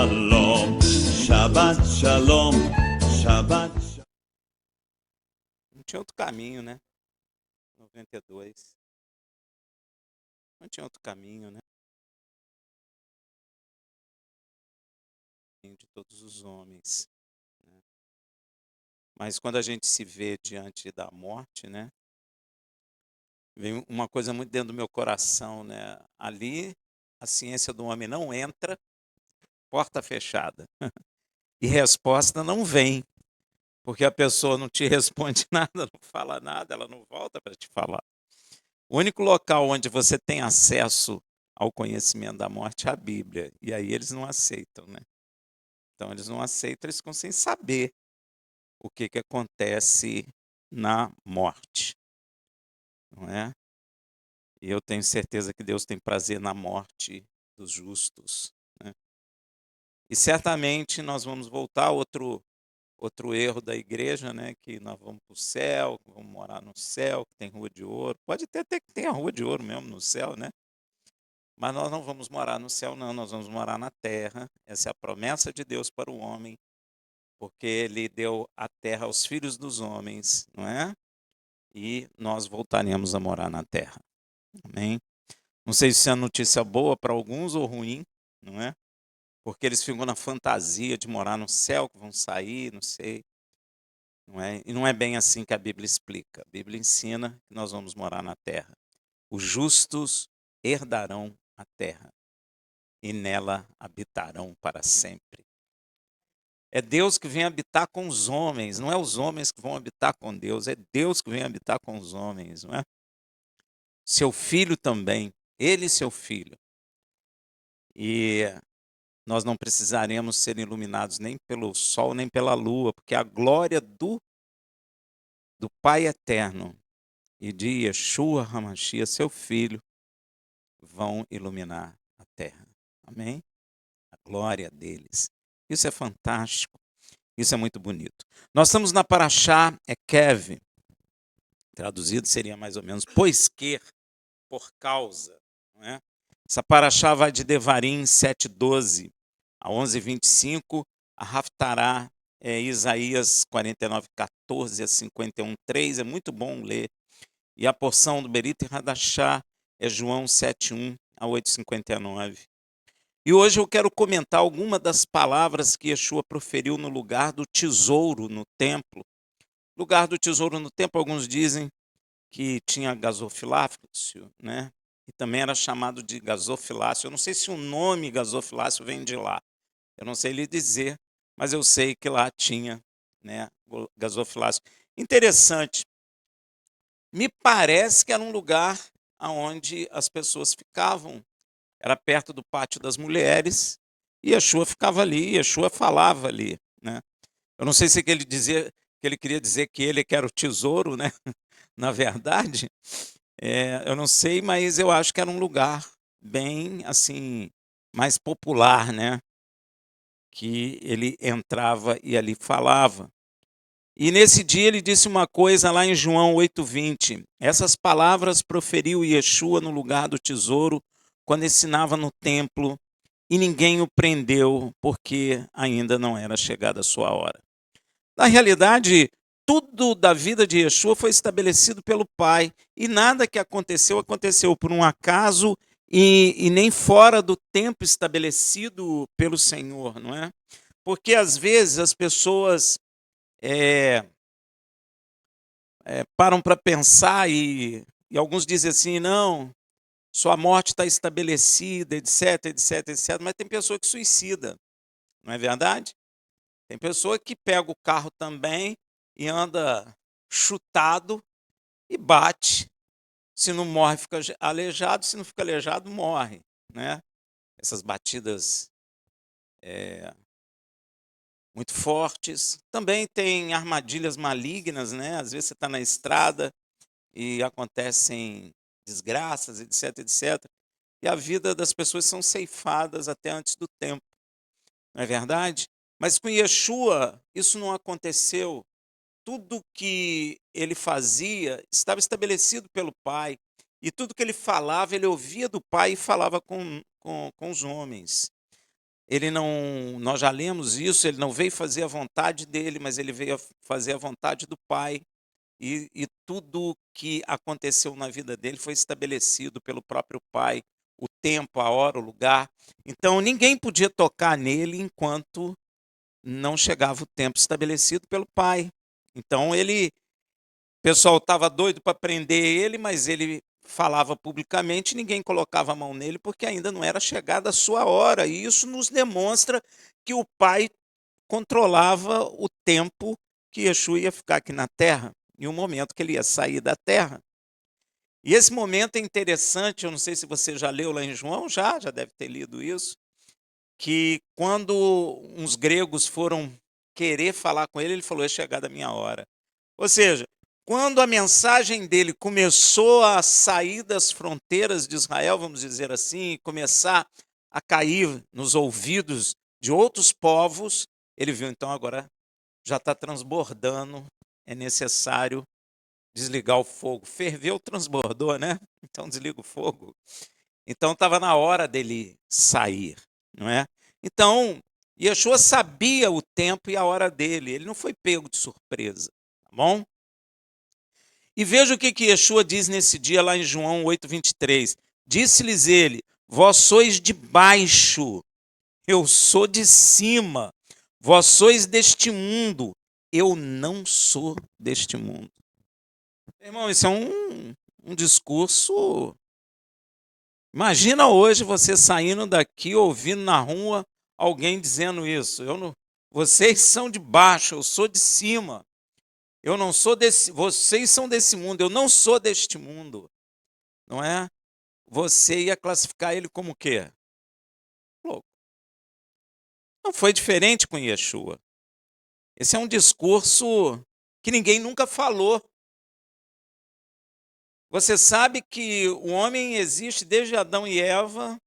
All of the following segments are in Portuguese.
shalom, Shabbat shalom, Shabbat shalom. Não tinha outro caminho, né? 92. Não tinha outro caminho, né? De todos os homens, né? Mas quando a gente se vê diante da morte, né? Vem uma coisa muito dentro do meu coração, né? Ali a ciência do homem não entra, porta fechada. E resposta não vem, porque a pessoa não te responde nada, não fala nada, ela não volta para te falar. O único local onde você tem acesso ao conhecimento da morte é a Bíblia. E aí eles não aceitam, né? Então eles não aceitam, eles ficam sem saber o que acontece na morte, não é? E eu tenho certeza que Deus tem prazer na morte dos justos, né? E certamente nós vamos voltar a outro erro da igreja, né? Que nós vamos para o céu, vamos morar no céu, que tem rua de ouro. Pode até que tenha rua de ouro mesmo no céu, né? Mas nós não vamos morar no céu, não, nós vamos morar na terra. Essa é a promessa de Deus para o homem, porque ele deu a terra aos filhos dos homens, não é? E nós voltaremos a morar na terra. Amém? Não sei se é notícia boa para alguns ou ruim, não é? Porque eles ficam na fantasia de morar no céu, que vão sair, não sei. Não é? E não é bem assim que a Bíblia explica. A Bíblia ensina que nós vamos morar na terra. Os justos herdarão a terra e nela habitarão para sempre. É Deus que vem habitar com os homens, não é os homens que vão habitar com Deus, é Deus que vem habitar com os homens, não é? Seu filho também, ele e seu filho. E nós não precisaremos ser iluminados nem pelo sol, nem pela lua, porque a glória do Pai eterno e de Yeshua HaMashiach, seu filho, vão iluminar a terra. Amém? A glória deles. Isso é fantástico. Isso é muito bonito. Nós estamos na Paraxá Ekev, traduzido seria mais ou menos pois que, por causa. Não é? Essa Paraxá vai de Devarim 7:12 a 11:25, a Haftará é Isaías 49:14 a 51:3, é muito bom ler. E a porção do Berit Hadashá é João 7:1 a 8:59. E hoje eu quero comentar alguma das palavras que Yeshua proferiu no lugar do tesouro no templo. Lugar do tesouro no templo, alguns dizem que tinha gasofilácio, né? E também era chamado de gasofilácio. Eu não sei se o nome gasofilácio vem de lá. Eu não sei lhe dizer, mas eu sei que lá tinha, né, gasofilácio. Interessante. Me parece que era um lugar onde as pessoas ficavam. Era perto do pátio das mulheres, e Yeshua ficava ali, Yeshua falava ali, né? Eu não sei se ele dizia que ele queria dizer que ele que era o tesouro, né? Na verdade, eu não sei, mas eu acho que era um lugar bem assim mais popular, né? Que ele entrava e ali falava. E nesse dia ele disse uma coisa lá em João 8:20. Essas palavras proferiu Yeshua no lugar do tesouro, quando ensinava no templo, e ninguém o prendeu, porque ainda não era chegada a sua hora. Na realidade, tudo da vida de Yeshua foi estabelecido pelo Pai, e nada que aconteceu, aconteceu por um acaso e nem fora do tempo estabelecido pelo Senhor, não é? Porque às vezes as pessoas é, param para pensar e alguns dizem assim, não, sua morte está estabelecida, etc, etc, etc, mas tem pessoa que suicida, não é verdade? Tem pessoa que pega o carro também e anda chutado e bate. Se não morre, fica aleijado, se não fica aleijado, morre, né? Essas batidas muito fortes. Também tem armadilhas malignas, né? Às vezes você está na estrada e acontecem desgraças, etc, etc. E a vida das pessoas são ceifadas até antes do tempo, não é verdade? Mas com Yeshua, isso não aconteceu. Tudo que ele fazia estava estabelecido pelo Pai. E tudo que ele falava, ele ouvia do Pai e falava com os homens. ele não, nós já lemos isso, ele não veio fazer a vontade dele, mas ele veio fazer a vontade do Pai. E tudo que aconteceu na vida dele foi estabelecido pelo próprio Pai, o tempo, a hora, o lugar. Então ninguém podia tocar nele enquanto não chegava o tempo estabelecido pelo Pai. Então o pessoal estava doido para prender ele, mas ele falava publicamente, ninguém colocava a mão nele porque ainda não era chegada a sua hora. E isso nos demonstra que o Pai controlava o tempo que Yeshua ia ficar aqui na terra e o momento que ele ia sair da terra. E esse momento é interessante, eu não sei se você já leu lá em João, já deve ter lido isso, que quando uns gregos foram querer falar com ele, ele falou: é chegada a minha hora. Ou seja, quando a mensagem dele começou a sair das fronteiras de Israel, vamos dizer assim, começar a cair nos ouvidos de outros povos, ele viu, então agora já está transbordando, é necessário desligar o fogo. Ferveu, transbordou, né? Então desliga o fogo. Então estava na hora dele sair, não é? Então, Yeshua sabia o tempo e a hora dele, ele não foi pego de surpresa, tá bom? E veja o que Yeshua diz nesse dia lá em João 8:23. Disse-lhes ele: vós sois de baixo, eu sou de cima. Vós sois deste mundo, eu não sou deste mundo. Irmão, isso é um discurso. Imagina hoje você saindo daqui, ouvindo na rua alguém dizendo isso. Vocês são de baixo, eu sou de cima. Eu não sou desse, vocês são desse mundo, eu não sou deste mundo. Não é? Você ia classificar ele como o quê? Louco. Não foi diferente com Yeshua. Esse é um discurso que ninguém nunca falou. Você sabe que o homem existe desde Adão e Eva,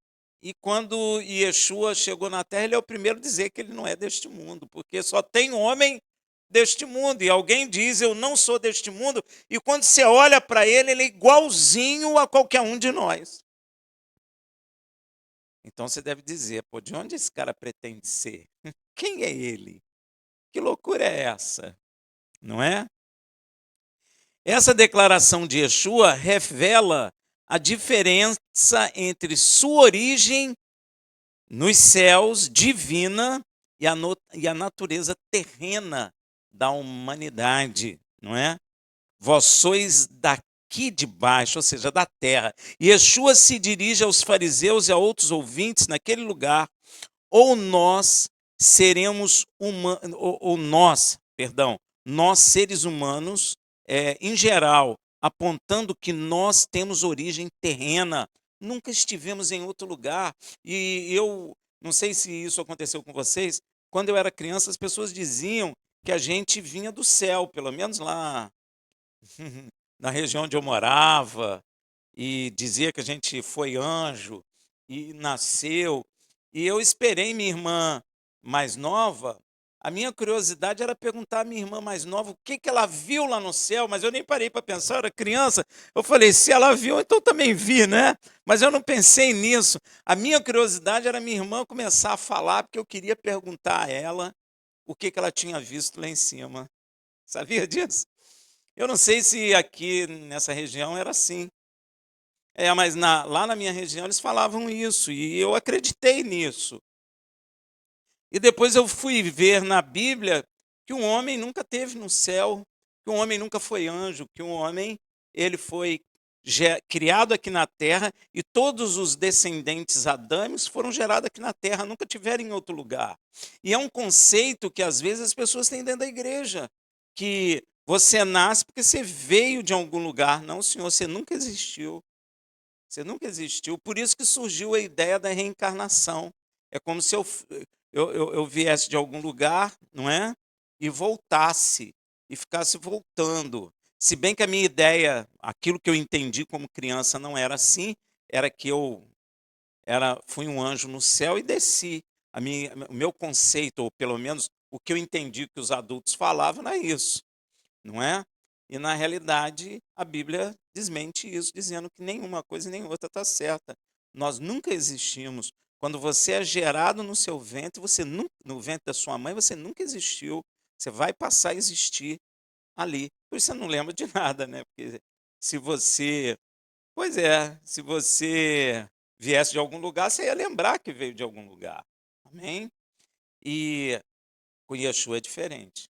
e quando Yeshua chegou na Terra, ele é o primeiro a dizer que ele não é deste mundo, porque só tem homem deste mundo, e alguém diz, eu não sou deste mundo, e quando você olha para ele, ele é igualzinho a qualquer um de nós. Então você deve dizer, pô, de onde esse cara pretende ser? Quem é ele? Que loucura é essa? Não é? Essa declaração de Yeshua revela a diferença entre sua origem nos céus, divina, e a natureza terrena da humanidade, não é? Vós sois daqui de baixo, ou seja, da terra. E Yeshua se dirige aos fariseus e a outros ouvintes naquele lugar, ou nós seremos humanos, nós seres humanos, em geral, apontando que nós temos origem terrena, nunca estivemos em outro lugar. E eu não sei se isso aconteceu com vocês, quando eu era criança, as pessoas diziam que a gente vinha do céu, pelo menos lá na região onde eu morava, e dizia que a gente foi anjo e nasceu. E eu esperei minha irmã mais nova. A minha curiosidade era perguntar à minha irmã mais nova o que ela viu lá no céu, mas eu nem parei para pensar, eu era criança. Eu falei, se ela viu, então também vi, né? Mas eu não pensei nisso. A minha curiosidade era minha irmã começar a falar, porque eu queria perguntar a ela o que ela tinha visto lá em cima. Sabia disso? Eu não sei se aqui nessa região era assim. Mas lá na minha região eles falavam isso, e eu acreditei nisso. E depois eu fui ver na Bíblia que um homem nunca teve no céu, que um homem nunca foi anjo, que um homem ele foi criado aqui na terra, e todos os descendentes adâmicos foram gerados aqui na terra, nunca tiveram em outro lugar. E é um conceito que às vezes as pessoas têm dentro da igreja, que você nasce porque você veio de algum lugar. Não, senhor, você nunca existiu. Você nunca existiu. Por isso que surgiu a ideia da reencarnação. É como se eu viesse de algum lugar, não é? E voltasse, e ficasse voltando. Se bem que a minha ideia, aquilo que eu entendi como criança não era assim, era que fui um anjo no céu e desci. O meu conceito, ou pelo menos o que eu entendi que os adultos falavam, não é isso, não é? E na realidade a Bíblia desmente isso, dizendo que nenhuma coisa nem outra está certa. Nós nunca existimos, Quando você é gerado no seu ventre, no ventre da sua mãe, você nunca existiu. Você vai passar a existir ali. Por isso você não lembra de nada, né? Porque se você. Pois é, se você viesse de algum lugar, você ia lembrar que veio de algum lugar. Amém? E com Yeshua é diferente.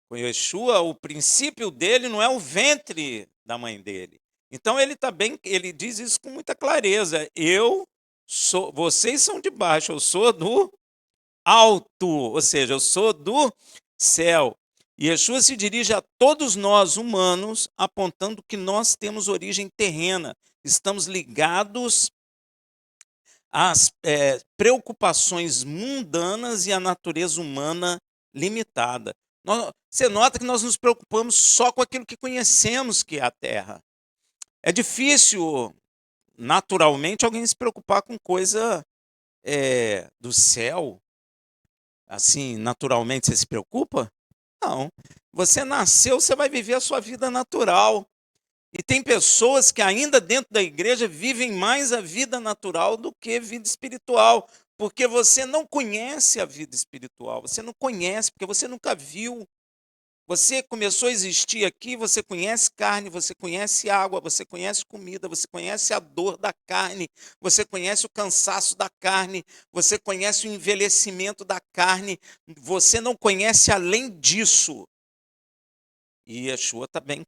Com Yeshua, o princípio dele não é o ventre da mãe dele. Então ele diz isso com muita clareza. Vocês são de baixo, eu sou do alto, ou seja, eu sou do céu. E Yeshua se dirige a todos nós humanos, apontando que nós temos origem terrena, estamos ligados às preocupações mundanas e à natureza humana limitada. Você nota que nós nos preocupamos só com aquilo que conhecemos, que é a Terra. É difícil, naturalmente, alguém se preocupar com coisa do céu. Assim, naturalmente, você se preocupa? Não. Você nasceu, você vai viver a sua vida natural. E tem pessoas que ainda dentro da igreja vivem mais a vida natural do que a vida espiritual, porque você não conhece a vida espiritual, você não conhece, porque você nunca viu. Você começou a existir aqui, você conhece carne, você conhece água, você conhece comida, você conhece a dor da carne, você conhece o cansaço da carne, você conhece o envelhecimento da carne, você não conhece além disso. E Yeshua está bem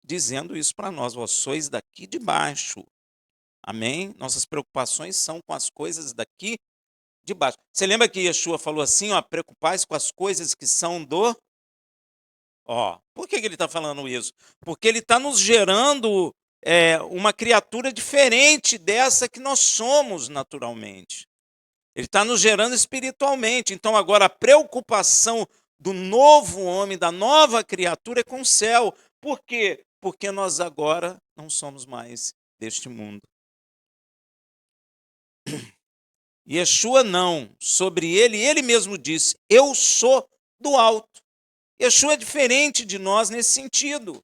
dizendo isso para nós, vós sois daqui de baixo. Amém? Nossas preocupações são com as coisas daqui de baixo. Você lembra que Yeshua falou assim, ó, preocupais com as coisas que são do... Por que ele está falando isso? Porque ele está nos gerando uma criatura diferente dessa que nós somos naturalmente. Ele está nos gerando espiritualmente. Então, agora, a preocupação do novo homem, da nova criatura, é com o céu. Por quê? Porque nós agora não somos mais deste mundo. Yeshua não. Sobre ele mesmo disse, eu sou do alto. Yeshua é diferente de nós nesse sentido.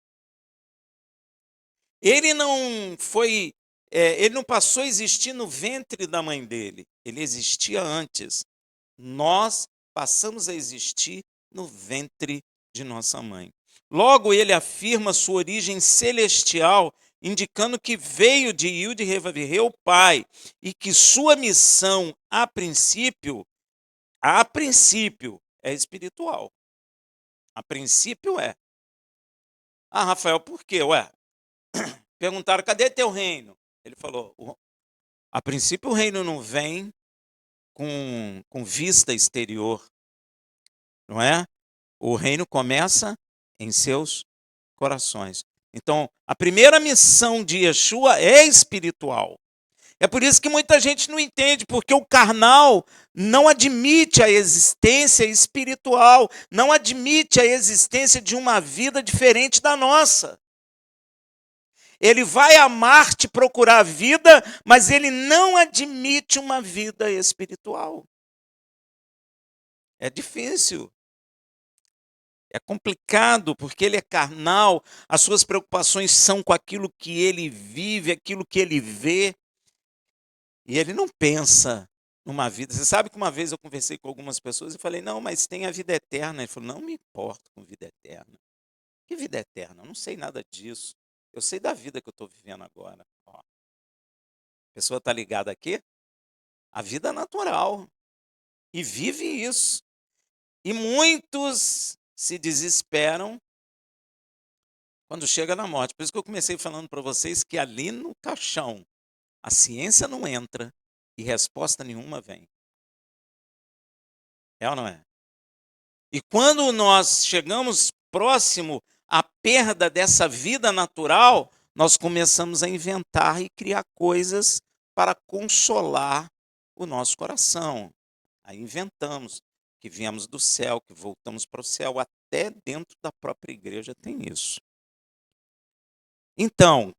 Ele não passou a existir no ventre da mãe dele. Ele existia antes. Nós passamos a existir no ventre de nossa mãe. Logo, ele afirma sua origem celestial, indicando que veio de Yud Revavirê, o Pai, e que sua missão, a princípio, é espiritual. A princípio é. Rafael, por quê? Perguntaram, cadê teu reino? Ele falou, a princípio o reino não vem com vista exterior, não é? O reino começa em seus corações. Então, a primeira missão de Yeshua é espiritual. É por isso que muita gente não entende, porque o carnal não admite a existência espiritual, não admite a existência de uma vida diferente da nossa. Ele vai a Marte procurar vida, mas ele não admite uma vida espiritual. É difícil. É complicado, porque ele é carnal, as suas preocupações são com aquilo que ele vive, aquilo que ele vê. E ele não pensa numa vida. Você sabe que uma vez eu conversei com algumas pessoas e falei, não, mas tem a vida eterna. Ele falou, não me importo com vida eterna. Que vida eterna? Eu não sei nada disso. Eu sei da vida que eu estou vivendo agora. A pessoa está ligada aqui? A vida natural. E vive isso. E muitos se desesperam quando chega na morte. Por isso que eu comecei falando para vocês que ali no caixão a ciência não entra e resposta nenhuma vem. É ou não é? E quando nós chegamos próximo à perda dessa vida natural, nós começamos a inventar e criar coisas para consolar o nosso coração. Aí inventamos que viemos do céu, que voltamos para o céu, até dentro da própria igreja tem isso. Então,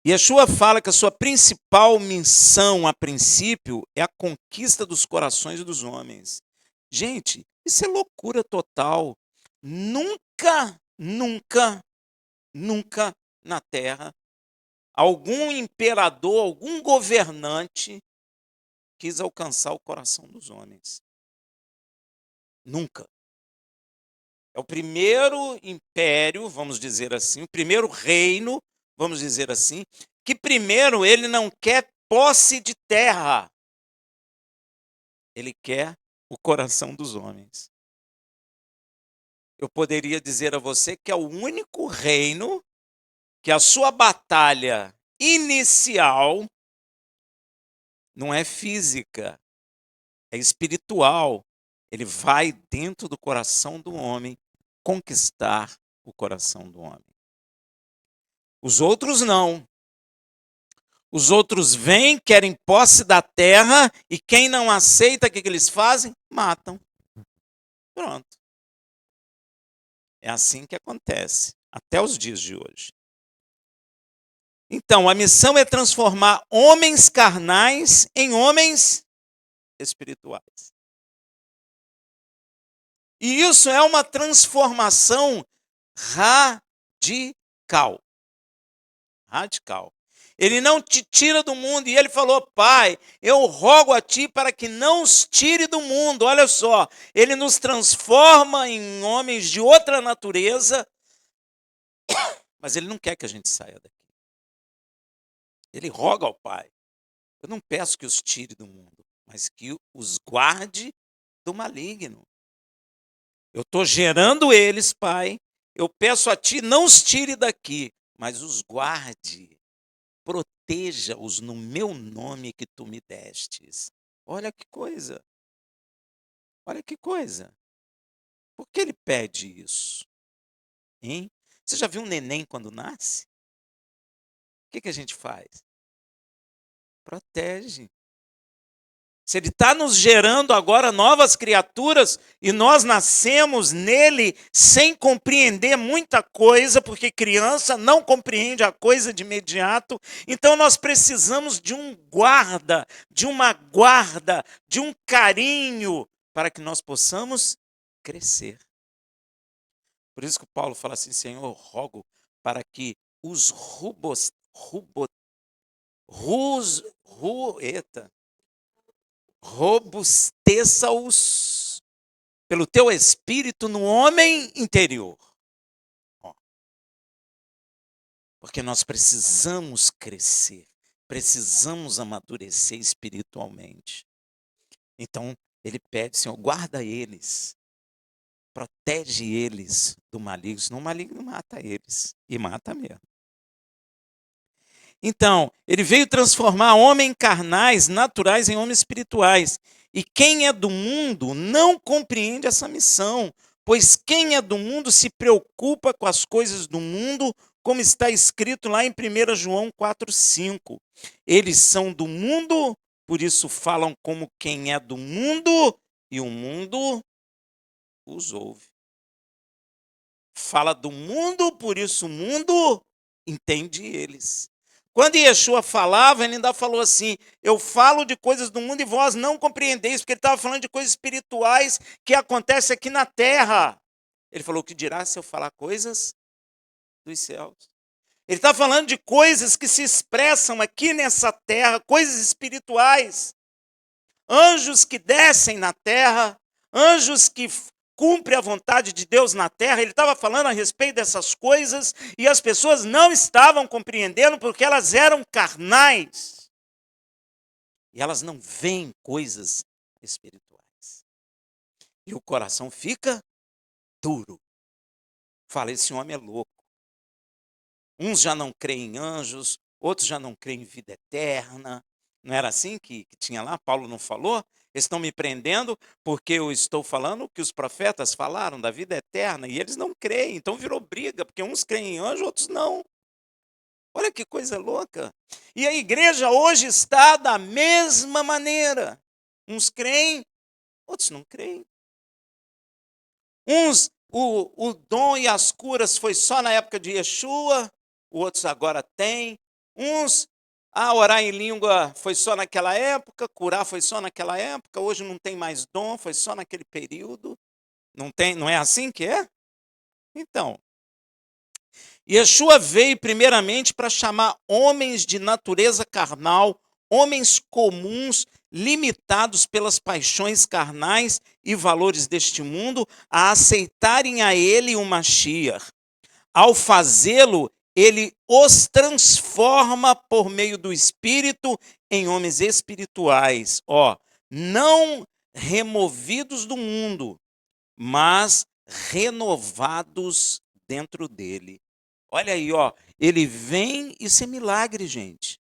Yeshua fala que a sua principal missão, a princípio, é a conquista dos corações dos homens. Gente, isso é loucura total. Nunca, nunca, nunca na Terra, algum imperador, algum governante quis alcançar o coração dos homens. Nunca. É o primeiro império, vamos dizer assim, o primeiro reino, vamos dizer assim, que primeiro ele não quer posse de terra. Ele quer o coração dos homens. Eu poderia dizer a você que é o único reino que a sua batalha inicial não é física, é espiritual. Ele vai dentro do coração do homem conquistar o coração do homem. Os outros não. Os outros vêm, querem posse da terra, e quem não aceita, o que eles fazem? Matam. Pronto. É assim que acontece, até os dias de hoje. Então, a missão é transformar homens carnais em homens espirituais. E isso é uma transformação radical. Radical. Ele não te tira do mundo, e ele falou: Pai, eu rogo a ti para que não os tire do mundo. Olha só, ele nos transforma em homens de outra natureza, mas ele não quer que a gente saia daqui. Ele roga ao Pai: eu não peço que os tire do mundo, mas que os guarde do maligno. Eu estou gerando eles, Pai, eu peço a ti, não os tire daqui, mas os guarde. Proteja-os no meu nome que tu me destes. Olha que coisa. Olha que coisa. Por que ele pede isso? Hein? Você já viu um neném quando nasce? O que a gente faz? Protege. Se ele está nos gerando agora novas criaturas e nós nascemos nele sem compreender muita coisa, porque criança não compreende a coisa de imediato, então nós precisamos de um guarda, de uma guarda, de um carinho, para que nós possamos crescer. Por isso que Paulo fala assim: Senhor, eu rogo para que os robusteça-os pelo teu espírito no homem interior. Porque nós precisamos crescer, precisamos amadurecer espiritualmente. Então, ele pede: Senhor, guarda eles, protege eles do maligno, senão o maligno mata eles, e mata mesmo. Então, ele veio transformar homens carnais, naturais, em homens espirituais. E quem é do mundo não compreende essa missão, pois quem é do mundo se preocupa com as coisas do mundo, como está escrito lá em 1 João 4,5. Eles são do mundo, por isso falam como quem é do mundo, e o mundo os ouve. Fala do mundo, por isso o mundo entende eles. Quando Yeshua falava, ele ainda falou assim: eu falo de coisas do mundo e vós não compreendeis, porque ele estava falando de coisas espirituais que acontecem aqui na terra. Ele falou: o que dirá se eu falar coisas dos céus? Ele está falando de coisas que se expressam aqui nessa terra, coisas espirituais. Anjos que descem na terra, anjos que cumprem a vontade de Deus na terra. Ele estava falando a respeito dessas coisas e as pessoas não estavam compreendendo porque elas eram carnais. E elas não veem coisas espirituais. E o coração fica duro. Fala: esse homem é louco. Uns já não creem em anjos, outros já não creem em vida eterna. Não era assim que tinha lá? Paulo não falou? Eles estão me prendendo porque eu estou falando o que os profetas falaram da vida eterna e eles não creem. Então virou briga, porque uns creem em anjo, outros não. Olha que coisa louca. E a igreja hoje está da mesma maneira. Uns creem, outros não creem. Uns, o dom e as curas foi só na época de Yeshua, outros agora têm. Uns, orar em língua foi só naquela época, curar foi só naquela época, hoje não tem mais dom, foi só naquele período. Não é assim que é? Então, Yeshua veio primeiramente para chamar homens de natureza carnal, homens comuns, limitados pelas paixões carnais e valores deste mundo, a aceitarem a ele o Mashiach. Ao fazê-lo, ele os transforma por meio do Espírito em homens espirituais, não removidos do mundo, mas renovados dentro dele. Olha aí, ele vem, isso é milagre, gente.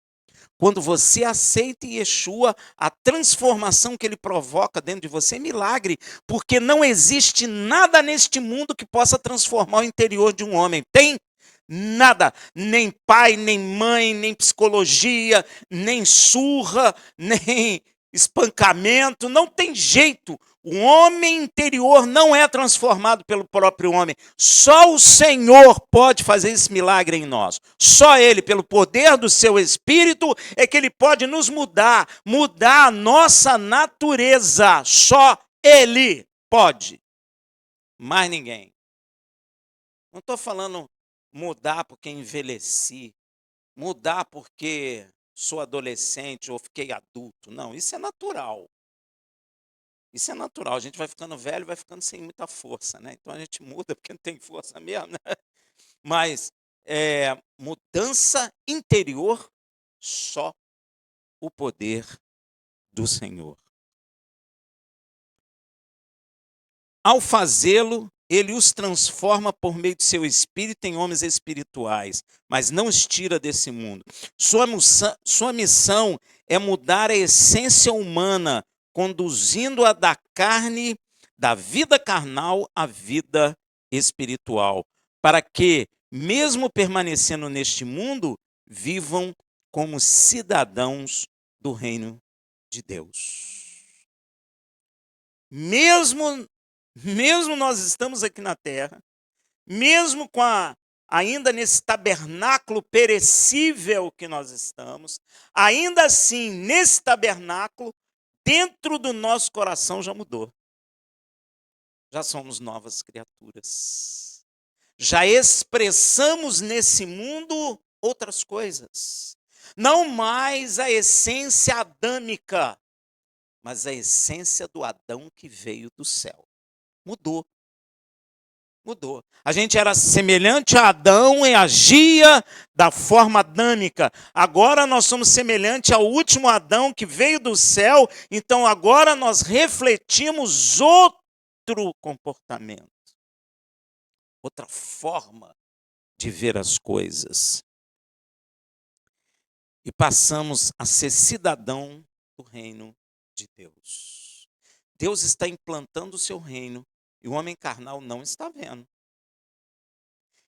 Quando você aceita Yeshua, a transformação que ele provoca dentro de você é milagre, porque não existe nada neste mundo que possa transformar o interior de um homem. Tem? Nada. Nem pai, nem mãe, nem psicologia, nem surra, nem espancamento, não tem jeito. O homem interior não é transformado pelo próprio homem. Só o Senhor pode fazer esse milagre em nós. Só Ele, pelo poder do seu Espírito, é que Ele pode nos mudar a nossa natureza. Só Ele pode. Mais ninguém. Não estou falando mudar porque envelheci, mudar porque sou adolescente ou fiquei adulto. Não, isso é natural. Isso é natural, a gente vai ficando velho, vai ficando sem muita força, né? Então a gente muda porque não tem força mesmo, né? Mas mudança interior, só o poder do Senhor. Ao fazê-lo, ele os transforma por meio de seu espírito em homens espirituais, mas não os tira desse mundo. Sua missão é mudar a essência humana, conduzindo-a da carne, da vida carnal à vida espiritual, para que, mesmo permanecendo neste mundo, vivam como cidadãos do reino de Deus. Mesmo nós estamos aqui na terra, mesmo com ainda nesse tabernáculo perecível que nós estamos, ainda assim, nesse tabernáculo, dentro do nosso coração já mudou. Já somos novas criaturas. Já expressamos nesse mundo outras coisas. Não mais a essência adâmica, mas a essência do Adão que veio do céu. Mudou. A gente era semelhante a Adão e agia da forma adâmica. Agora nós somos semelhante ao último Adão que veio do céu. Então agora nós refletimos outro comportamento. Outra forma de ver as coisas. E passamos a ser cidadão do reino de Deus. Deus está implantando o seu reino e o homem carnal não está vendo.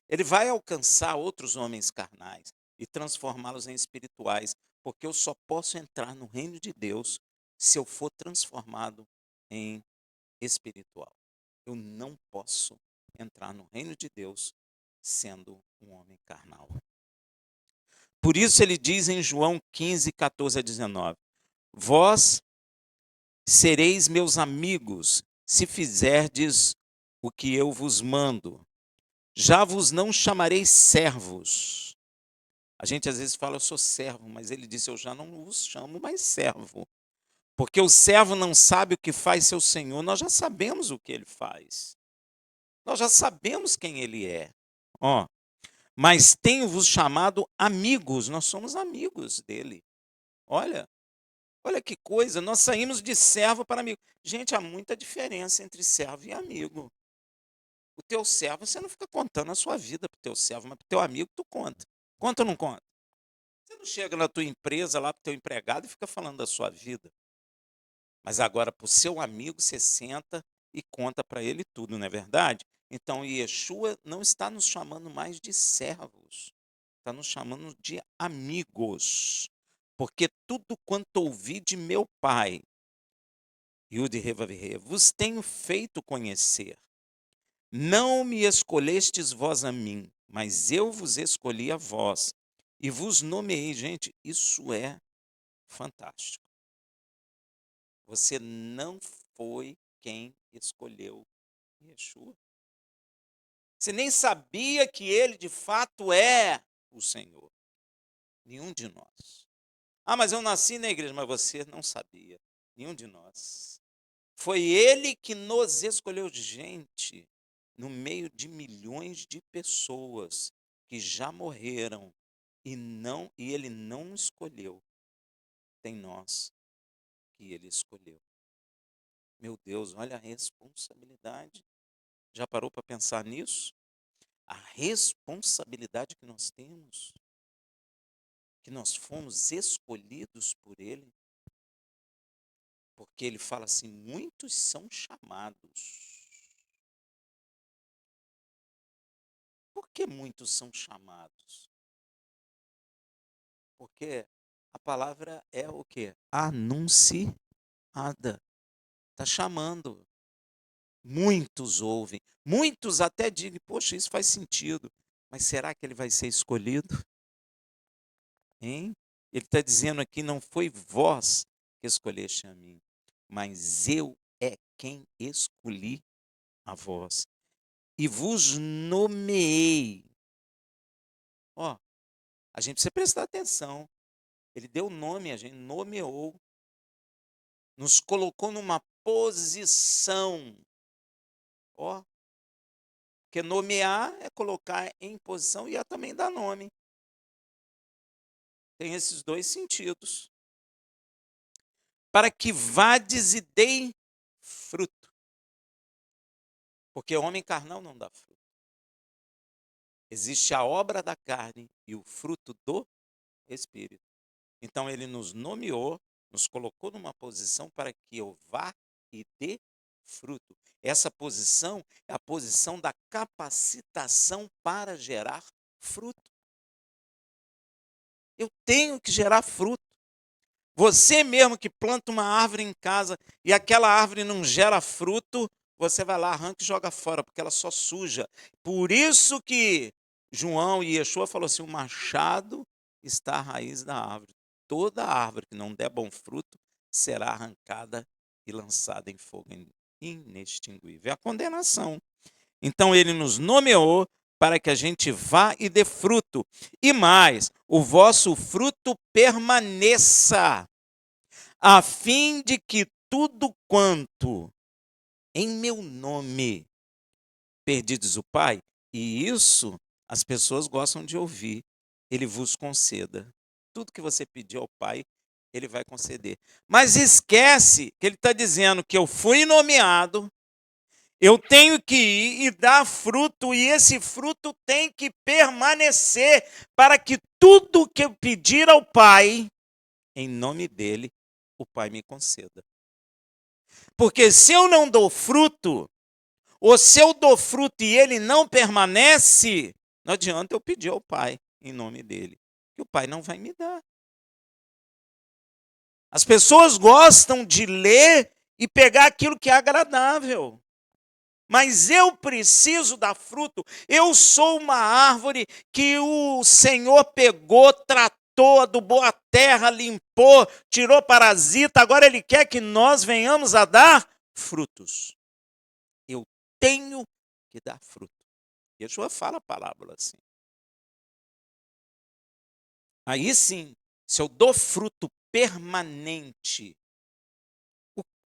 Ele vai alcançar outros homens carnais e transformá-los em espirituais, porque eu só posso entrar no reino de Deus se eu for transformado em espiritual. Eu não posso entrar no reino de Deus sendo um homem carnal. Por isso ele diz em João 15, 14 a 19, vós sereis meus amigos se fizerdes o que eu vos mando. Já vos não chamarei servos. A gente às vezes fala, eu sou servo, mas ele disse, eu já não vos chamo mais servo. Porque o servo não sabe o que faz seu senhor, nós já sabemos o que ele faz. Nós já sabemos quem ele é. Mas tenho-vos chamado amigos, nós somos amigos dele. Olha que coisa, nós saímos de servo para amigo. Gente, há muita diferença entre servo e amigo. O teu servo, você não fica contando a sua vida para o teu servo, mas para o teu amigo tu conta. Conta ou não conta? Você não chega na tua empresa, lá para o teu empregado e fica falando da sua vida. Mas agora para o seu amigo você senta e conta para ele tudo, não é verdade? Então Yeshua não está nos chamando mais de servos, está nos chamando de amigos. Porque tudo quanto ouvi de meu Pai, Yud Revavirê, vos tenho feito conhecer. Não me escolhestes vós a mim, mas eu vos escolhi a vós e vos nomeei. Gente, isso é fantástico. Você não foi quem escolheu Yeshua. Você nem sabia que ele de fato é o Senhor. Nenhum de nós. Mas eu nasci na igreja, mas você não sabia. Nenhum de nós. Foi ele que nos escolheu. Gente, no meio de milhões de pessoas que já morreram e ele não escolheu. Tem nós que ele escolheu. Meu Deus, olha a responsabilidade. Já parou para pensar nisso? A responsabilidade que nós temos, que nós fomos escolhidos por ele. Porque ele fala assim: muitos são chamados. Por que muitos são chamados? Porque a palavra é o quê? Anunciada. Está chamando. Muitos ouvem. Muitos até dizem: poxa, isso faz sentido. Mas será que ele vai ser escolhido? Hein? Ele está dizendo aqui: não foi vós que escolheste a mim, mas eu é quem escolhi a vós. E vos nomeei. Ó, a gente precisa prestar atenção. Ele deu nome, a gente nomeou. Nos colocou numa posição. Ó, porque nomear é colocar em posição e é também dar nome. Tem esses dois sentidos. Para que vades e dei fruto. Porque homem carnal não dá fruto. Existe a obra da carne e o fruto do Espírito. Então ele nos nomeou, nos colocou numa posição para que eu vá e dê fruto. Essa posição é a posição da capacitação para gerar fruto. Eu tenho que gerar fruto. Você mesmo que planta uma árvore em casa e aquela árvore não gera fruto, você vai lá, arranca e joga fora, porque ela só suja. Por isso que João e Yeshua falou assim: o machado está à raiz da árvore. Toda árvore que não der bom fruto será arrancada e lançada em fogo inextinguível. É a condenação. Então ele nos nomeou para que a gente vá e dê fruto. E mais, o vosso fruto permaneça, a fim de que tudo quanto em meu nome perdides o Pai, e isso as pessoas gostam de ouvir, ele vos conceda. Tudo que você pedir ao Pai, ele vai conceder. Mas esquece que ele está dizendo que eu fui nomeado, eu tenho que ir e dar fruto, e esse fruto tem que permanecer, para que tudo que eu pedir ao Pai, em nome dele, o Pai me conceda. Porque se eu não dou fruto, ou se eu dou fruto e ele não permanece, não adianta eu pedir ao Pai em nome dele, que o Pai não vai me dar. As pessoas gostam de ler e pegar aquilo que é agradável. Mas eu preciso dar fruto. Eu sou uma árvore que o Senhor pegou, tratou, adubou a terra, limpou, tirou parasita. Agora Ele quer que nós venhamos a dar frutos. Eu tenho que dar fruto. Yeshua fala a parábola assim. Aí sim, se eu dou fruto permanente.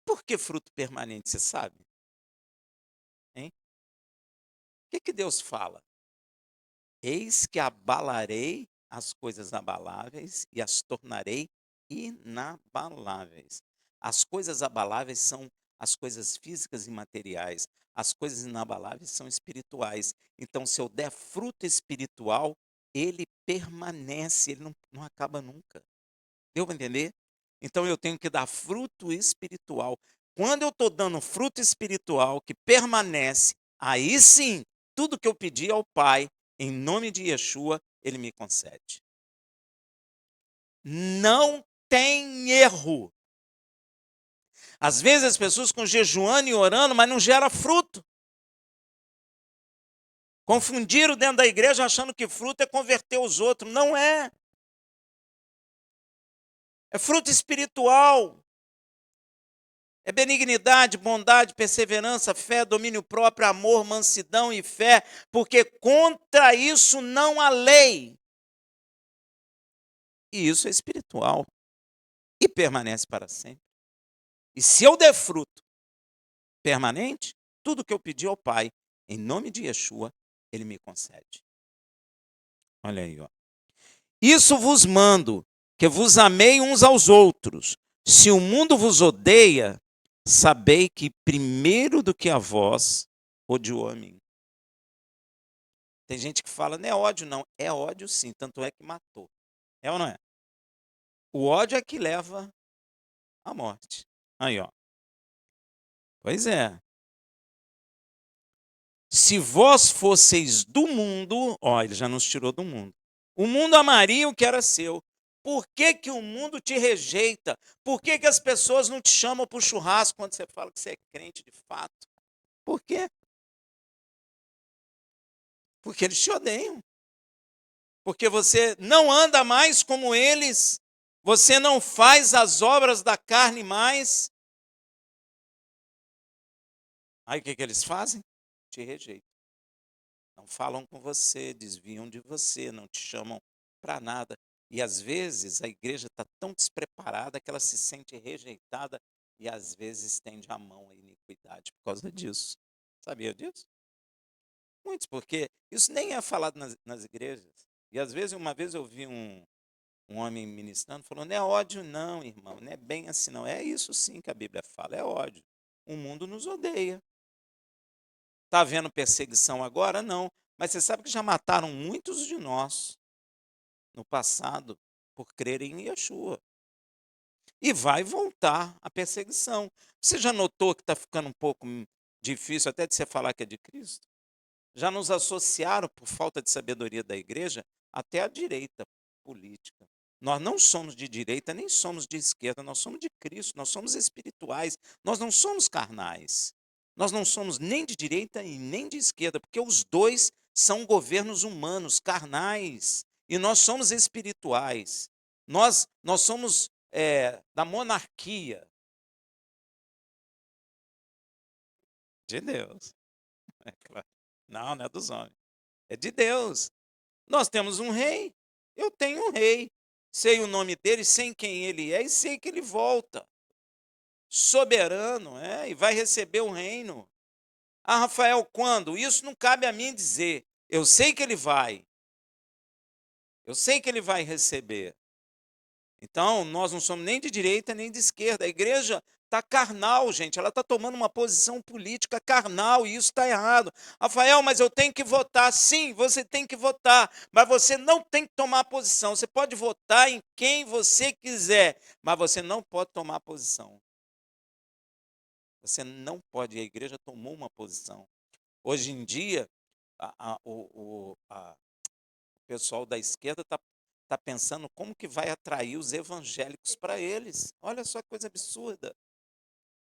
Por que fruto permanente, você sabe? Hein? O que Deus fala? Eis que abalarei as coisas abaláveis e as tornarei inabaláveis. As coisas abaláveis são as coisas físicas e materiais. As coisas inabaláveis são espirituais. Então, se eu der fruto espiritual, ele permanece, ele não acaba nunca. Deu para entender? Então, eu tenho que dar fruto espiritual. Quando eu estou dando fruto espiritual que permanece, aí sim, tudo que eu pedi ao Pai, em nome de Yeshua, ele me concede. Não tem erro. Às vezes as pessoas ficam jejuando e orando, mas não gera fruto. Confundiram dentro da igreja achando que fruto é converter os outros. Não é. É fruto espiritual. É benignidade, bondade, perseverança, fé, domínio próprio, amor, mansidão e fé, porque contra isso não há lei. E isso é espiritual e permanece para sempre. E se eu der fruto permanente, tudo que eu pedi ao Pai, em nome de Yeshua, Ele me concede. Olha aí, ó. Isso vos mando, que vos amei uns aos outros. Se o mundo vos odeia, sabei que primeiro do que a vós, odiou a mim. Tem gente que fala, não é ódio não. É ódio sim, tanto é que matou. É ou não é? O ódio é que leva à morte. Aí, ó. Pois é. Se vós fosseis do mundo, ó, ele já nos tirou do mundo. O mundo amaria o que era seu. Por que, que o mundo te rejeita? Por que, que as pessoas não te chamam para o churrasco quando você fala que você é crente de fato? Por quê? Porque eles te odeiam. Porque você não anda mais como eles. Você não faz as obras da carne mais. Aí o que, que eles fazem? Te rejeitam. Não falam com você, desviam de você, não te chamam para nada. E às vezes a igreja está tão despreparada que ela se sente rejeitada e às vezes estende a mão à iniquidade por causa disso. Sabia disso? Muitos, porque isso nem é falado nas igrejas. E às vezes, uma vez eu vi um homem ministrando, falando, não é ódio não, irmão, não é bem assim não. É isso sim que a Bíblia fala, é ódio. O mundo nos odeia. Está havendo perseguição agora? Não. Mas você sabe que já mataram muitos de nós no passado por crerem em Yeshua. E vai voltar a perseguição. Você já notou que está ficando um pouco difícil até de você falar que é de Cristo? Já nos associaram, por falta de sabedoria da igreja, até à direita política. Nós não somos de direita nem somos de esquerda, nós somos de Cristo, nós somos espirituais, nós não somos carnais. Nós não somos nem de direita e nem de esquerda, porque os dois são governos humanos, carnais, e nós somos espirituais. Nós somos da monarquia de Deus. É claro. Não, não é dos homens. É de Deus. Nós temos um rei. Eu tenho um rei. Sei o nome dele, sei quem ele é e sei que ele volta. Soberano, e vai receber o reino. Ah, Rafael, quando? Isso não cabe a mim dizer. Eu sei que ele vai. Eu sei que ele vai receber. Então, nós não somos nem de direita nem de esquerda. A igreja está carnal, gente. Ela está tomando uma posição política carnal e isso está errado. Rafael, mas eu tenho que votar. Sim, você tem que votar, mas você não tem que tomar posição. Você pode votar em quem você quiser, mas você não pode tomar posição. Você não pode. A igreja tomou uma posição. Hoje em dia, o pessoal da esquerda está pensando como que vai atrair os evangélicos para eles. Olha só que coisa absurda.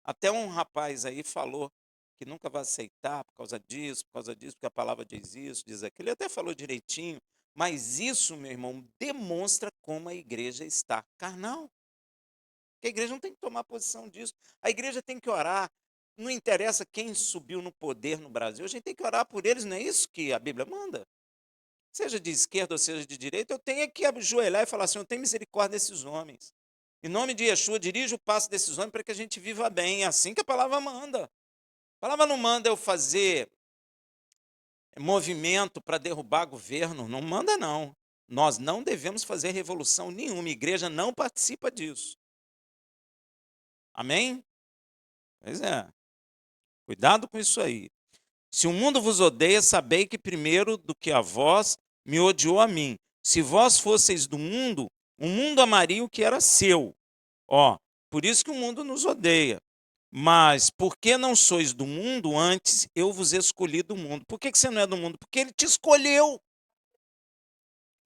Até um rapaz aí falou que nunca vai aceitar por causa disso, porque a palavra diz isso, diz aquilo. Ele até falou direitinho, mas isso, meu irmão, demonstra como a igreja está carnal. Porque a igreja não tem que tomar posição disso. A igreja tem que orar. Não interessa quem subiu no poder no Brasil, a gente tem que orar por eles, não é isso que a Bíblia manda? Seja de esquerda ou seja de direita, eu tenho que ajoelhar e falar assim, eu tenho misericórdia desses homens. Em nome de Yeshua, dirija o passo desses homens para que a gente viva bem. É assim que a palavra manda. A palavra não manda eu fazer movimento para derrubar governo, não manda não. Nós não devemos fazer revolução nenhuma, a igreja não participa disso. Amém? Pois é. Cuidado com isso aí. Se o mundo vos odeia, sabei que primeiro do que a vós, me odiou a mim. Se vós fosseis do mundo, o mundo amaria o que era seu. Ó, por isso que o mundo nos odeia. Mas porque não sois do mundo, antes eu vos escolhi do mundo. Por que você não é do mundo? Porque ele te escolheu.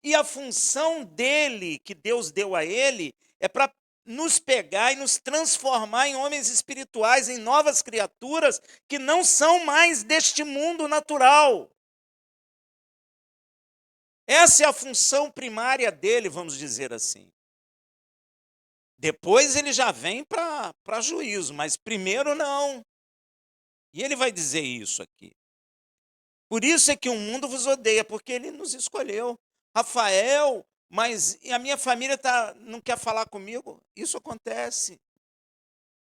E a função dele, que Deus deu a ele, é para nos pegar e nos transformar em homens espirituais, em novas criaturas que não são mais deste mundo natural. Essa é a função primária dele, vamos dizer assim. Depois ele já vem para juízo, mas primeiro não. E ele vai dizer isso aqui. Por isso é que o mundo vos odeia, porque ele nos escolheu. Rafael, mas a minha família não quer falar comigo? Isso acontece.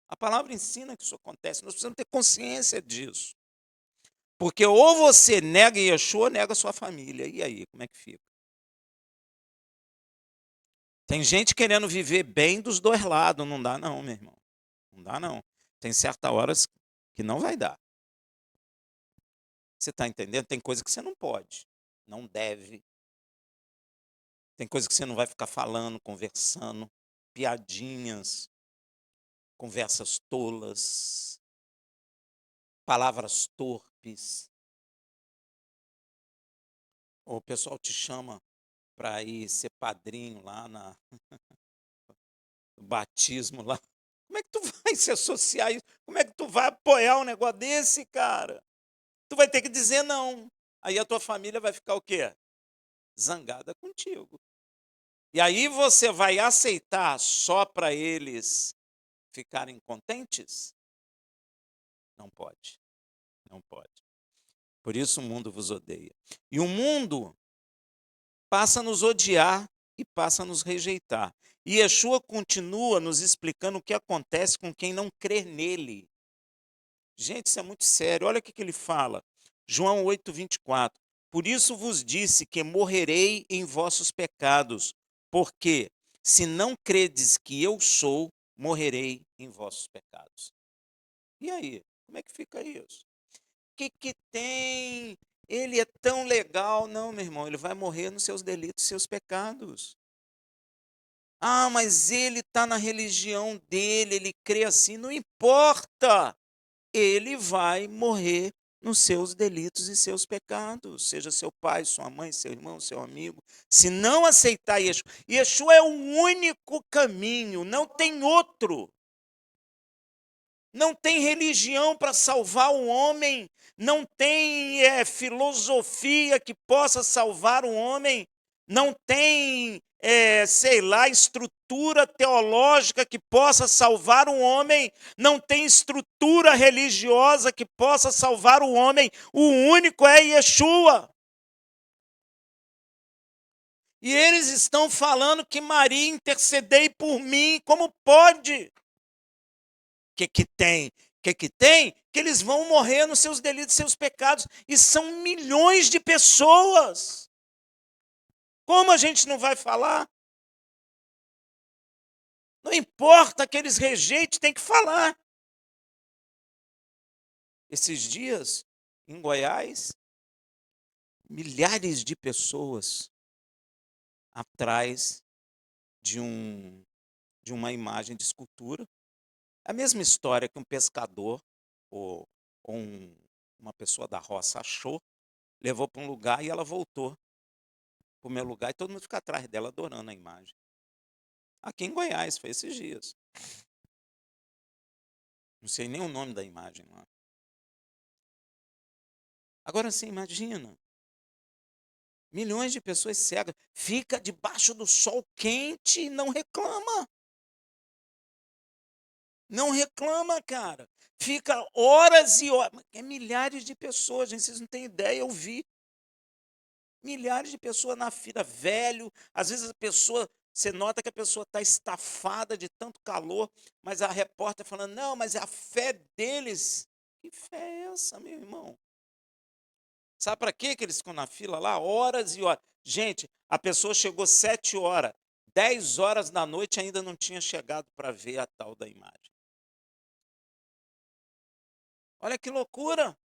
A palavra ensina que isso acontece. Nós precisamos ter consciência disso. Porque ou você nega Yeshua, ou nega sua família. E aí, como é que fica? Tem gente querendo viver bem dos dois lados. Não dá não, meu irmão. Não dá não. Tem certas horas que não vai dar. Você está entendendo? Tem coisa que você não pode. Não deve. Tem coisa que você não vai ficar falando, conversando, piadinhas, conversas tolas, palavras torpes. O pessoal te chama para ir ser padrinho lá no batismo lá. Como é que tu vai se associar a isso? Como é que tu vai apoiar um negócio desse, cara? Tu vai ter que dizer não. Aí a tua família vai ficar o quê? Zangada contigo. E aí você vai aceitar só para eles ficarem contentes? Não pode. Não pode. Por isso o mundo vos odeia. E o mundo passa a nos odiar e passa a nos rejeitar. E Yeshua continua nos explicando o que acontece com quem não crê nele. Gente, isso é muito sério. Olha o que ele fala. João 8:24. Por isso vos disse que morrerei em vossos pecados, porque se não credes que eu sou, morrerei em vossos pecados. E aí, como é que fica isso? Que tem? Ele é tão legal. Não, meu irmão, ele vai morrer nos seus delitos, seus pecados. Ah, mas ele está na religião dele, ele crê assim. Não importa. Ele vai morrer nos seus delitos e seus pecados. Seja seu pai, sua mãe, seu irmão, seu amigo. Se não aceitar Yeshua, Yeshua é o único caminho, não tem outro. Não tem religião para salvar o homem, não tem filosofia que possa salvar o homem, não tem, sei lá, estrutura teológica que possa salvar o homem, não tem estrutura religiosa que possa salvar o homem. O único é Yeshua. E eles estão falando que Maria intercedei por mim, como pode? Que tem? Que tem? Que eles vão morrer nos seus delitos, seus pecados, e são milhões de pessoas. Como a gente não vai falar? Não importa que eles rejeitem, tem que falar. Esses dias, em Goiás, milhares de pessoas atrás de uma imagem de escultura. A mesma história que um pescador ou uma pessoa da roça achou, levou para um lugar e ela voltou para o meu lugar e todo mundo fica atrás dela adorando a imagem. Aqui em Goiás, foi esses dias. Não sei nem o nome da imagem lá. Agora você imagina, milhões de pessoas cegas, fica debaixo do sol quente e não reclama. Não reclama, cara. Fica horas e horas. É milhares de pessoas, gente, vocês não têm ideia, eu vi. Milhares de pessoas na fila, velho. Às vezes a pessoa, você nota que a pessoa está estafada de tanto calor, mas a repórter falando, não, mas é a fé deles. Que fé é essa, meu irmão? Sabe para que eles ficam na fila lá? Horas e horas. Gente, a pessoa chegou 7 horas, 10 horas da noite ainda não tinha chegado para ver a tal da imagem. Olha que loucura!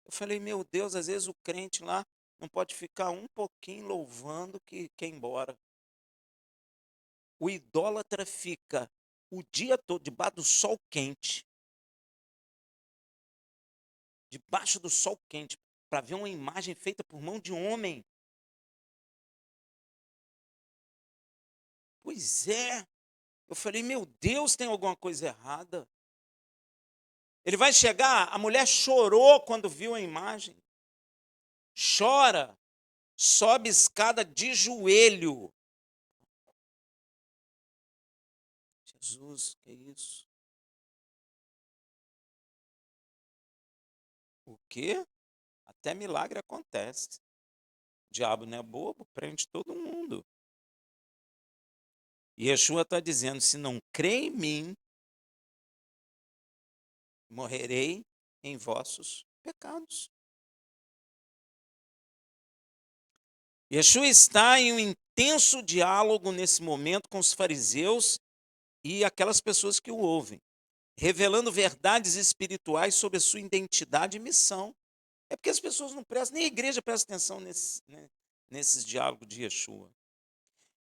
Eu falei, meu Deus, às vezes o crente lá não pode ficar um pouquinho louvando que quer ir embora. O idólatra fica o dia todo debaixo do sol quente, debaixo do sol quente, para ver uma imagem feita por mão de homem. Pois é. Eu falei, meu Deus, tem alguma coisa errada. Ele vai chegar, a mulher chorou quando viu a imagem. Chora, sobe escada de joelho. Jesus, que isso? O quê? Até milagre acontece. O diabo não é bobo, prende todo mundo. E Yeshua está dizendo: se não crê em mim, morrerei em vossos pecados. Yeshua está em um intenso diálogo nesse momento com os fariseus e aquelas pessoas que o ouvem, revelando verdades espirituais sobre a sua identidade e missão. É porque as pessoas não prestam, nem a igreja presta atenção nesses diálogos de Yeshua.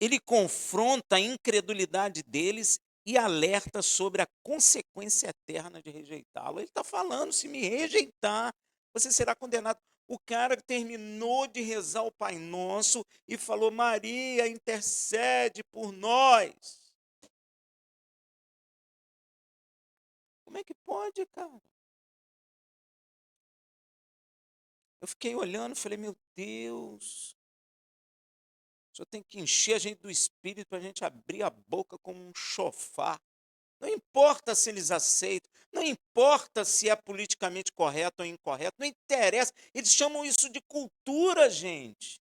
Ele confronta a incredulidade deles e alerta sobre a consequência eterna de rejeitá-lo. Ele está falando: se me rejeitar, você será condenado. O cara que terminou de rezar o Pai Nosso e falou: Maria, intercede por nós. Como é que pode, cara? Eu fiquei olhando e falei: meu Deus, o senhor tem que encher a gente do Espírito para a gente abrir a boca como um chofar. Não importa se eles aceitam, não importa se é politicamente correto ou incorreto, não interessa. Eles chamam isso de cultura, gente.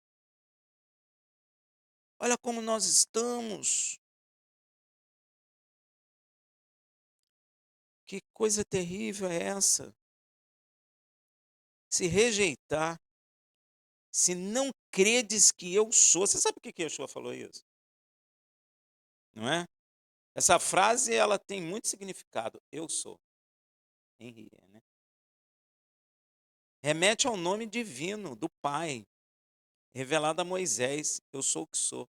Olha como nós estamos. Que coisa terrível é essa? Se rejeitar, se não credes que eu sou. Você sabe por que Yeshua falou isso? Não é? Essa frase ela tem muito significado. Eu sou. Henri, né? Remete ao nome divino do Pai, revelado a Moisés. Eu sou o que sou.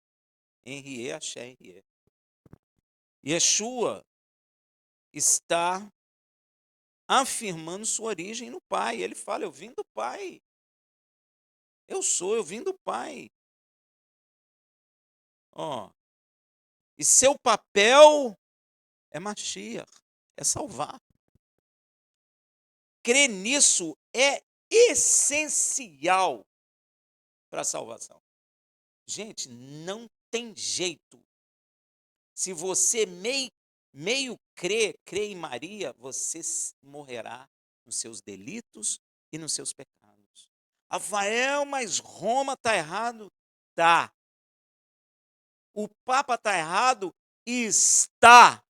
Henrié, Axé, Henrié. Yeshua está afirmando sua origem no Pai. Ele fala: eu vim do Pai. Eu vim do Pai. Ó, e seu papel é Mashiach, é salvar. Crer nisso é essencial para a salvação. Gente, não tem jeito. Se você meio crê em Maria, você morrerá nos seus delitos e nos seus pecados. Rafael, mas Roma está errado? Tá. O Papa está errado? Está.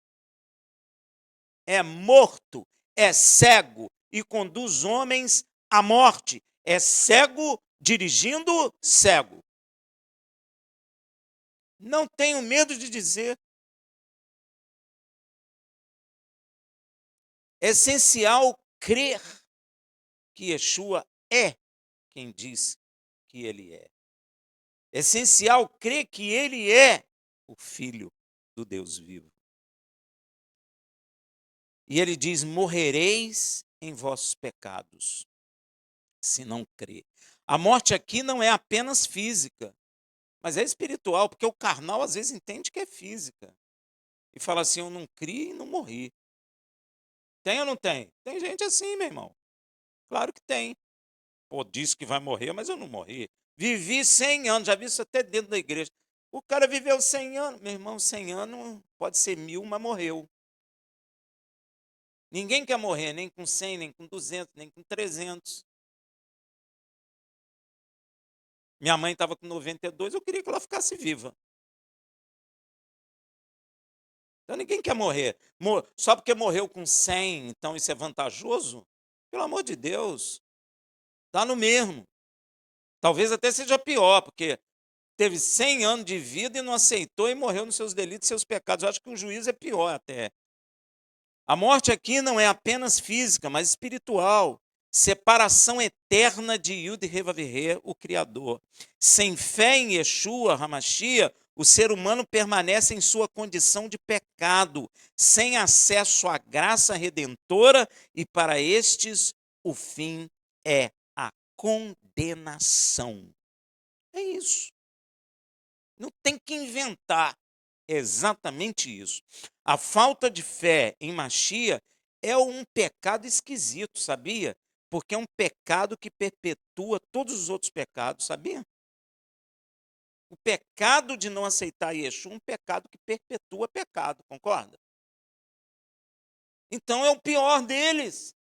É morto, é cego e conduz homens à morte. É cego dirigindo cego. Não tenho medo de dizer. É essencial crer que Yeshua é quem diz que ele é. É essencial crer que ele é o Filho do Deus vivo. E ele diz: morrereis em vossos pecados, se não crer. A morte aqui não é apenas física, mas é espiritual, porque o carnal às vezes entende que é física. E fala assim: eu não criei e não morri. Tem ou não tem? Tem gente assim, meu irmão. Claro que tem. Pô, disse que vai morrer, mas eu não morri. Vivi 100 anos, já vi isso até dentro da igreja. O cara viveu 100 anos. Meu irmão, 100 anos pode ser 1000, mas morreu. Ninguém quer morrer, nem com 100, nem com 200, nem com 300. Minha mãe estava com 92, eu queria que ela ficasse viva. Então ninguém quer morrer. Só porque morreu com 100, então isso é vantajoso? Pelo amor de Deus, está no mesmo. Talvez até seja pior, porque teve 100 anos de vida e não aceitou e morreu nos seus delitos e seus pecados. Eu acho que o juízo é pior até. A morte aqui não é apenas física, mas espiritual. Separação eterna de Yud Revavirê, o Criador. Sem fé em Yeshua, Hamashia, o ser humano permanece em sua condição de pecado, sem acesso à graça redentora, e para estes o fim é a condenação. É isso. Não tem que inventar. É exatamente isso. A falta de fé em Mashiach é um pecado esquisito, sabia? Porque é um pecado que perpetua todos os outros pecados, sabia? O pecado de não aceitar Yeshua é um pecado que perpetua pecado, concorda? Então é o pior deles.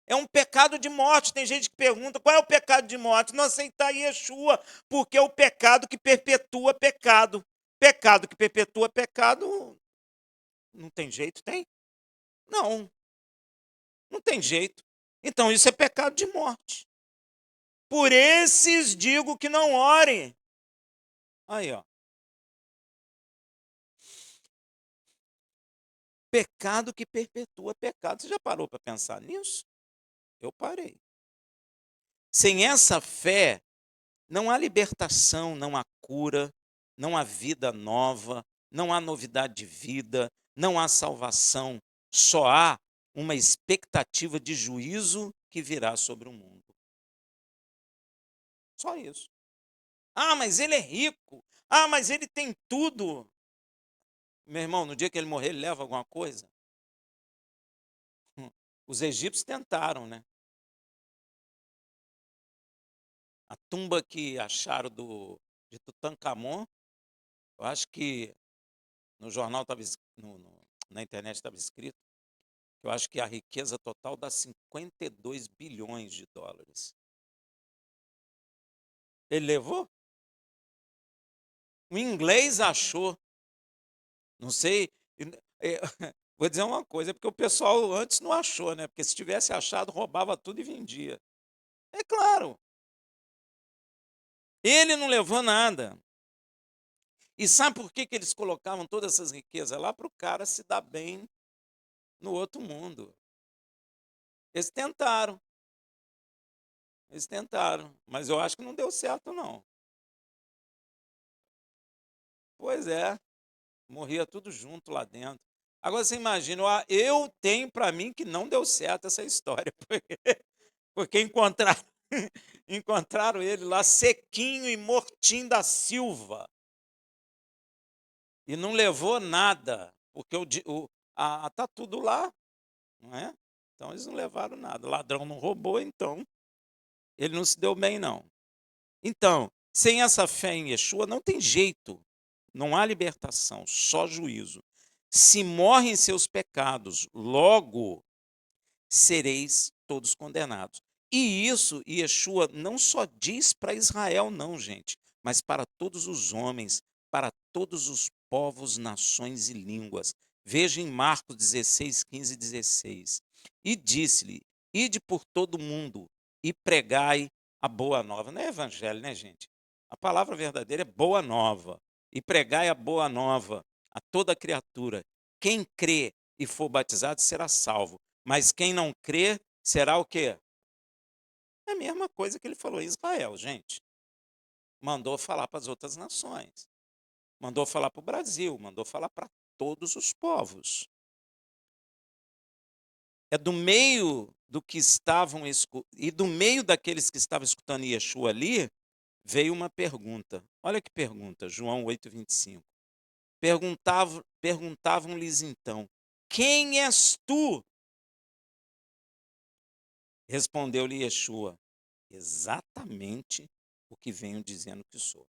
É um pecado de morte. Tem gente que pergunta: qual é o pecado de morte? Não aceitar Yeshua, porque é o pecado que perpetua pecado. Pecado que perpetua pecado, não tem jeito, tem? Não, não tem jeito. Então isso é pecado de morte. Por esses digo que não orem. Aí, ó. Pecado que perpetua pecado. Você já parou para pensar nisso? Eu parei. Sem essa fé, não há libertação, não há cura, não há vida nova, não há novidade de vida, não há salvação. Só há uma expectativa de juízo que virá sobre o mundo. Só isso. Ah, mas ele é rico. Ah, mas ele tem tudo. Meu irmão, no dia que ele morrer, ele leva alguma coisa? Os egípcios tentaram, né? A tumba que acharam de Tutankhamon, eu acho que no jornal estava na internet estava escrito, que eu acho que a riqueza total dá 52 bilhões de dólares. Ele levou? O inglês achou. Não sei. Vou dizer uma coisa, é porque o pessoal antes não achou, né? Porque se tivesse achado, roubava tudo e vendia. É claro. Ele não levou nada. E sabe por que eles colocavam todas essas riquezas lá? Para o cara se dar bem no outro mundo. Eles tentaram. Eles tentaram. Mas eu acho que não deu certo, não. Pois é. Morria tudo junto lá dentro. Agora você imagina, eu tenho para mim que não deu certo essa história. Porque encontraram ele lá sequinho e mortinho da Silva. E não levou nada, porque tá tudo lá, não é? Então eles não levaram nada. O ladrão não roubou, então ele não se deu bem, não. Então, sem essa fé em Yeshua, não tem jeito. Não há libertação, só juízo. Se morrem seus pecados, logo sereis todos condenados. E isso Yeshua não só diz para Israel, não, gente, mas para todos os homens, para todos os povos, nações e línguas. Veja em Marcos 16, 15 e 16. E disse-lhe: ide por todo o mundo e pregai a boa nova. Não é evangelho, né, gente? A palavra verdadeira é boa nova. E pregai a boa nova a toda criatura. Quem crê e for batizado será salvo. Mas quem não crê será o quê? É a mesma coisa que ele falou em Israel, gente. Mandou falar para as outras nações. Mandou falar para o Brasil, mandou falar para todos os povos. É do meio do que estavam e do meio daqueles que estavam escutando Yeshua ali, veio uma pergunta. Olha que pergunta, João 8:25. Perguntavam-lhes então: quem és tu? Respondeu-lhe Yeshua: exatamente o que venho dizendo que sou.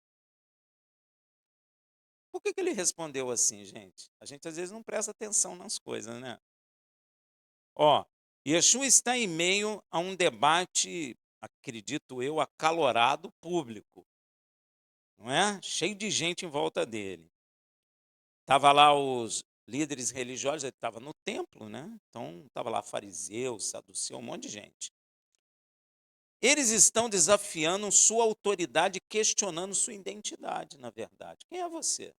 Por que ele respondeu assim, gente? A gente às vezes não presta atenção nas coisas, né? Ó, Yeshua está em meio a um debate, acredito eu, acalorado público, não é? Cheio de gente em volta dele. Tava lá os líderes religiosos, ele estava no templo, né? Então estava lá fariseus, saduceus, um monte de gente. Eles estão desafiando sua autoridade, questionando sua identidade, na verdade. Quem é você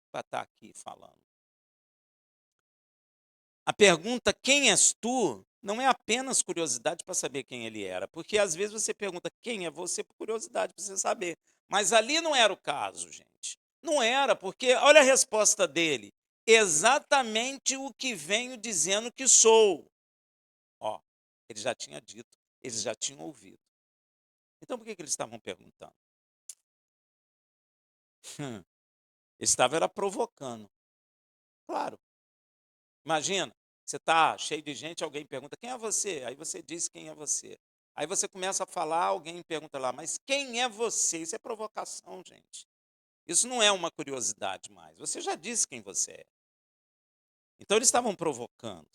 para estar aqui falando? A pergunta quem és tu não é apenas curiosidade para saber quem ele era, porque às vezes você pergunta quem é você por curiosidade para você saber. Mas ali não era o caso, gente. Não era, porque olha a resposta dele. Exatamente o que venho dizendo que sou. Ó, ele já tinha dito, eles já tinham ouvido. Então por que eles estavam perguntando? Eles estavam era provocando. Claro. Imagina, você está cheio de gente, alguém pergunta, quem é você? Aí você diz quem é você. Aí você começa a falar, alguém pergunta lá, mas quem é você? Isso é provocação, gente. Isso não é uma curiosidade mais. Você já disse quem você é. Então eles estavam provocando.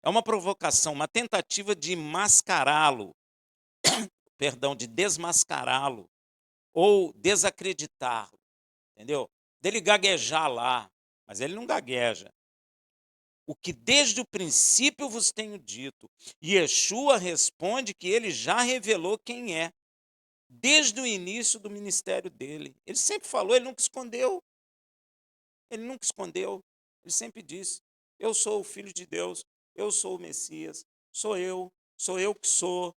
É uma provocação, uma tentativa de mascará-lo, perdão, de desmascará-lo ou desacreditá-lo, entendeu? dele gaguejar lá, mas ele não gagueja. O que desde o princípio vos tenho dito. E Yeshua responde que ele já revelou quem é, desde o início do ministério dele. Ele sempre falou, ele nunca escondeu. Ele nunca escondeu. Ele sempre disse: eu sou o Filho de Deus, eu sou o Messias, sou eu que sou.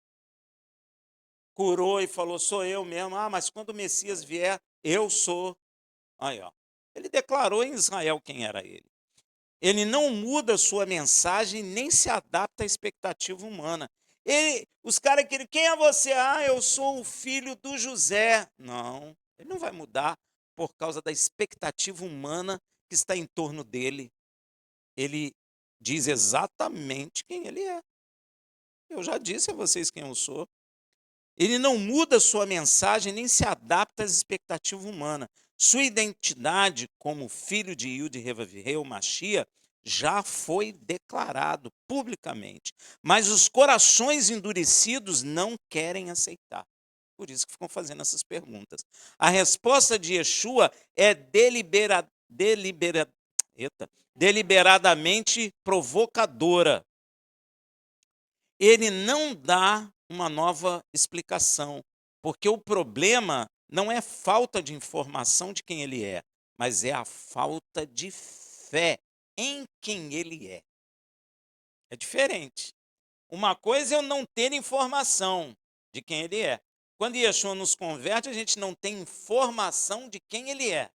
Curou e falou: sou eu mesmo. Ah, mas quando o Messias vier, eu sou. Aí, ó. Ele declarou em Israel quem era ele. Ele não muda sua mensagem nem se adapta à expectativa humana. Os caras querem, quem é você? Ah, eu sou o filho do José. Não, ele não vai mudar por causa da expectativa humana que está em torno dele. Ele diz exatamente quem ele é. Eu já disse a vocês quem eu sou. Ele não muda sua mensagem nem se adapta às expectativas humanas. Sua identidade como filho de Yud Revaviheu Mashiach já foi declarado publicamente, mas os corações endurecidos não querem aceitar. Por isso que ficam fazendo essas perguntas. A resposta de Yeshua é deliberadamente provocadora. Ele não dá uma nova explicação, porque o problema não é falta de informação de quem ele é, mas é a falta de fé em quem ele é. É diferente. Uma coisa é eu não ter informação de quem ele é. Quando Yeshua nos converte, a gente não tem informação de quem ele é.